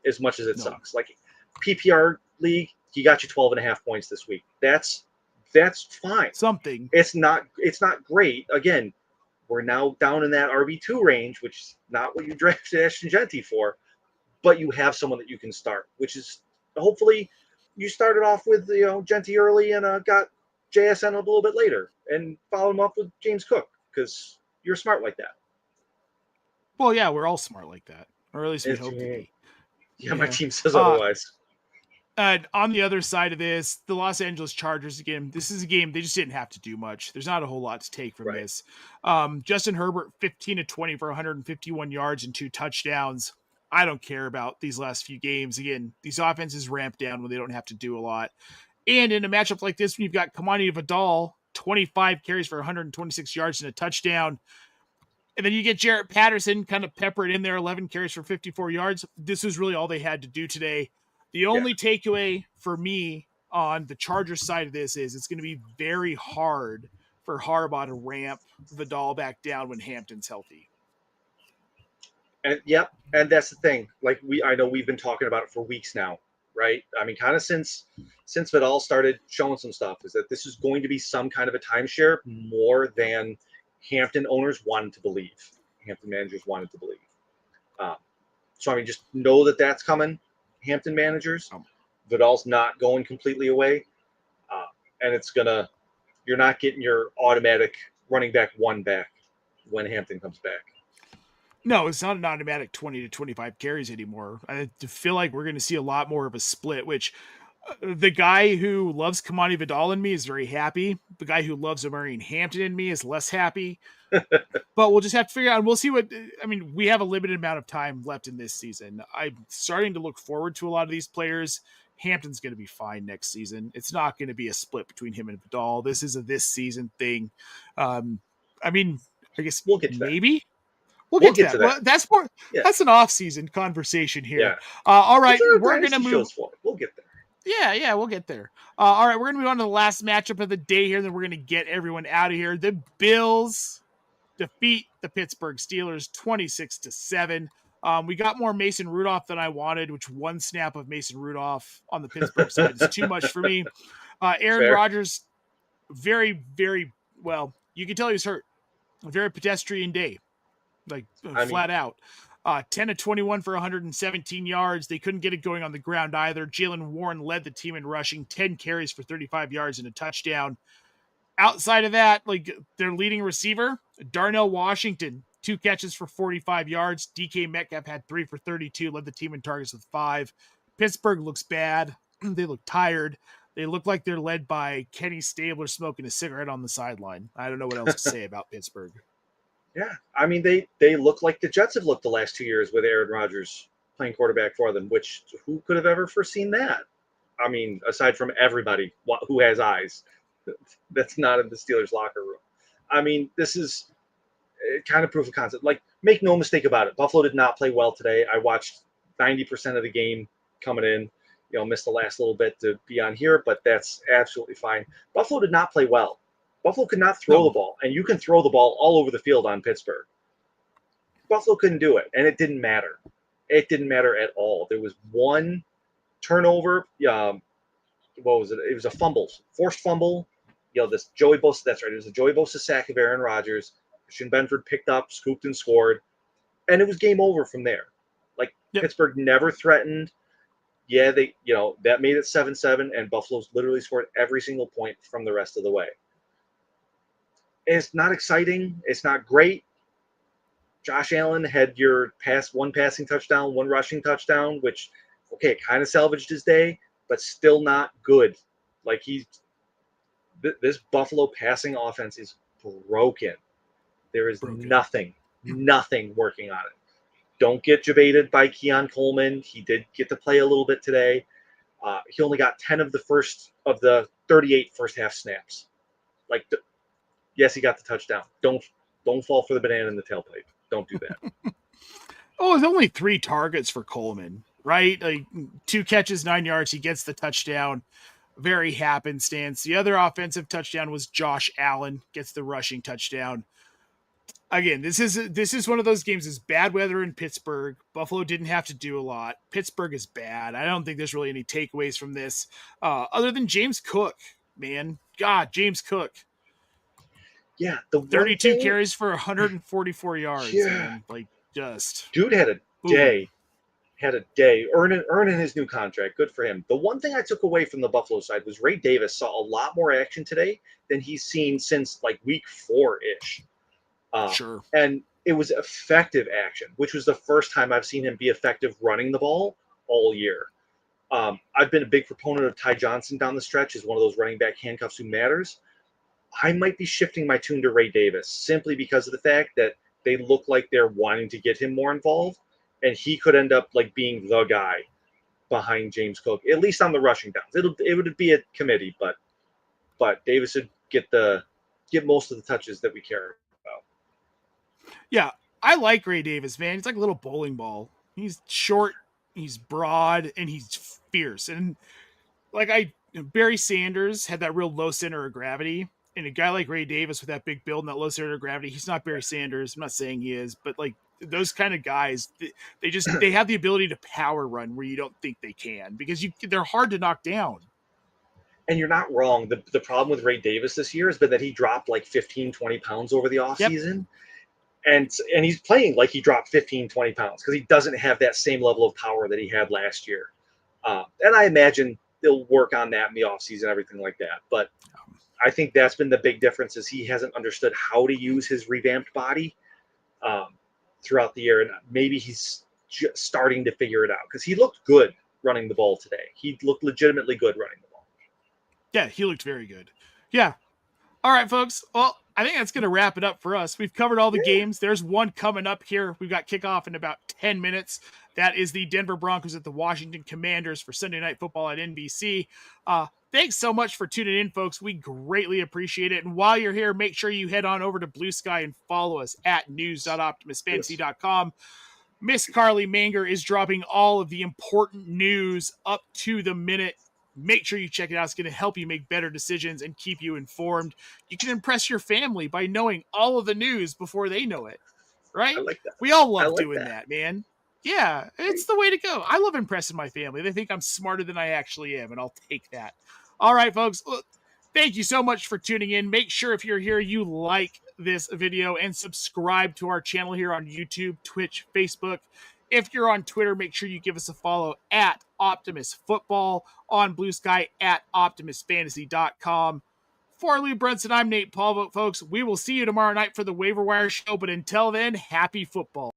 as much as it sucks. Like, PPR league, he got you 12.5 points this week. That's fine. Something. It's not great. Again, we're now down in that RB2 range, which is not what you drafted Ashton Jonty for, but you have someone that you can start, which is hopefully you started off with, you know, Jonty early and got JSN a little bit later and followed him up with James Cook because you're smart like that. Well, yeah, we're all smart like that, or at least we hope to be. Yeah, my team says otherwise. And on the other side of this, the Los Angeles Chargers, again, this is a game they just didn't have to do much. There's not a whole lot to take from this. Justin Herbert, 15-20 for 151 yards and 2 touchdowns. I don't care about these last few games. Again, these offenses ramp down when they don't have to do a lot. And in a matchup like this, when you've got Kamani Vidal, 25 carries for 126 yards and a touchdown, and then you get Jarrett Patterson kind of peppered in there, 11 carries for 54 yards. This was really all they had to do today. The only takeaway for me on the Chargers side of this is it's going to be very hard for Harbaugh to ramp Vidal back down when Hampton's healthy. And yep, and that's the thing. Like I know we've been talking about it for weeks now, right? I mean, kind of since Vidal started showing some stuff, is that this is going to be some kind of a timeshare more than Hampton owners wanted to believe. Hampton managers wanted to believe. Um, so I mean, just know that that's coming. Hampton managers, Vidal's not going completely away, and you're not getting your automatic running back one back when Hampton comes back. No, it's not an automatic 20 to 25 carries anymore. I feel like we're going to see a lot more of a split, which the guy who loves Kamani Vidal in me is very happy. The guy who loves Omarion Hampton in me is less happy. But we'll just have to figure out, and we'll see we have a limited amount of time left in this season. I'm starting to look forward to a lot of these players. Hampton's going to be fine next season. It's not going to be a split between him and Vidal. This is a this season thing. I guess we'll get to maybe. That. We'll get to that. Well, that's more. Yeah. That's an off-season conversation here. Yeah. All right, we're going to move. We'll get there. Yeah, we'll get there. All right, we're going to move on to the last matchup of the day here. Then we're going to get everyone out of here. The Bills defeat the Pittsburgh Steelers 26-7. We got more Mason Rudolph than I wanted, which one snap of Mason Rudolph on the Pittsburgh side is too much for me. Aaron Rodgers, very, very well. You can tell he was hurt. A very pedestrian day. Flat out. 10 of 21 for 117 yards. They couldn't get it going on the ground either. Jaylen Warren led the team in rushing, 10 carries for 35 yards and a touchdown. Outside of that, their leading receiver, Darnell Washington, 2 catches for 45 yards. DK Metcalf had 3 for 32, led the team in targets with 5. Pittsburgh looks bad. They look tired. They look like they're led by Kenny Stabler smoking a cigarette on the sideline. I don't know what else to say about Pittsburgh. Yeah, I mean, they look like the Jets have looked the last 2 years with Aaron Rodgers playing quarterback for them, which who could have ever foreseen that? I mean, aside from everybody who has eyes, that's not in the Steelers locker room. I mean, this is kind of proof of concept. Make no mistake about it. Buffalo did not play well today. I watched 90% of the game coming in. Missed the last little bit to be on here, but that's absolutely fine. Buffalo did not play well. Buffalo could not throw the ball, and you can throw the ball all over the field on Pittsburgh. Buffalo couldn't do it, and it didn't matter. It didn't matter at all. There was one turnover. What was it? It was a fumble, forced fumble. This Joey Bosa, that's right. It was a Joey Bosa sack of Aaron Rodgers. Christian Benford picked up, scooped, and scored. And it was game over from there. Pittsburgh never threatened. Yeah, that made it 7-7, and Buffalo's literally scored every single point from the rest of the way. It's not exciting. It's not great. Josh Allen had one passing touchdown, 1 rushing touchdown, which, okay, kind of salvaged his day, but still not good. This Buffalo passing offense is broken. There is nothing working on it. Don't get jebaited by Keon Coleman. He did get to play a little bit today. He only got 10 of the 38 first half snaps. Yes, he got the touchdown. Don't fall for the banana in the tailpipe. Don't do that. It was only 3 targets for Coleman, right? 2 catches, 9 yards. He gets the touchdown. Very happenstance. The other offensive touchdown was Josh Allen gets the rushing touchdown. Again, this is one of those games. It's bad weather in Pittsburgh. Buffalo didn't have to do a lot. Pittsburgh is bad. I don't think there's really any takeaways from this, other than James Cook. Man, God, James Cook. Yeah, 32 carries for 144 yards. Yeah, man. Dude had a day. Earning his new contract. Good for him. The one thing I took away from the Buffalo side was Ray Davis saw a lot more action today than he's seen since week 4-ish. Sure. And it was effective action, which was the first time I've seen him be effective running the ball all year. I've been a big proponent of Ty Johnson down the stretch as one of those running back handcuffs who matters. I might be shifting my tune to Ray Davis simply because of the fact that they look like they're wanting to get him more involved, and he could end up being the guy behind James Cook, at least on the rushing downs. It would be a committee, but Davis would get most of the touches that we care about. Yeah, I like Ray Davis, man. He's like a little bowling ball. He's short, he's broad, and he's fierce. And Barry Sanders had that real low center of gravity. And a guy like Ray Davis with that big build and that low center of gravity, he's not Barry Sanders. I'm not saying he is, but those kind of guys, they have the ability to power run where you don't think they can, because they're hard to knock down. And you're not wrong. The problem with Ray Davis this year has been that he dropped like 15, 20 pounds over the offseason. And he's playing like he dropped 15, 20 pounds because he doesn't have that same level of power that he had last year. And I imagine they'll work on that in the offseason, everything like that. But I think that's been the big difference, is he hasn't understood how to use his revamped body throughout the year. And maybe he's just starting to figure it out, because he looked good running the ball today. He looked legitimately good running the ball. Yeah, he looked very good. Yeah. All right, folks. Well, I think that's going to wrap it up for us. We've covered all the games. There's one coming up here. We've got kickoff in about 10 minutes. That is the Denver Broncos at the Washington Commanders for Sunday Night Football at NBC. Thanks so much for tuning in, folks. We greatly appreciate it. And while you're here, make sure you head on over to Blue Sky and follow us at news.optimusfantasy.com. Miss Carly Manger is dropping all of the important news up to the minute. Make sure you check it out. It's going to help you make better decisions and keep you informed. You can impress your family by knowing all of the news before they know it, right? I like that. We all love doing that, man. Yeah, it's the way to go. I love impressing my family. They think I'm smarter than I actually am, and I'll take that. All right, folks. Thank you so much for tuning in. Make sure if you're here, you like this video and subscribe to our channel here on YouTube, Twitch, Facebook. If you're on Twitter, make sure you give us a follow at Optimus Football, on Blue Sky at OptimusFantasy.com. For Lou Brunson, I'm Nate Polvogt, folks. We will see you tomorrow night for the Waiver Wire show, but until then, happy football.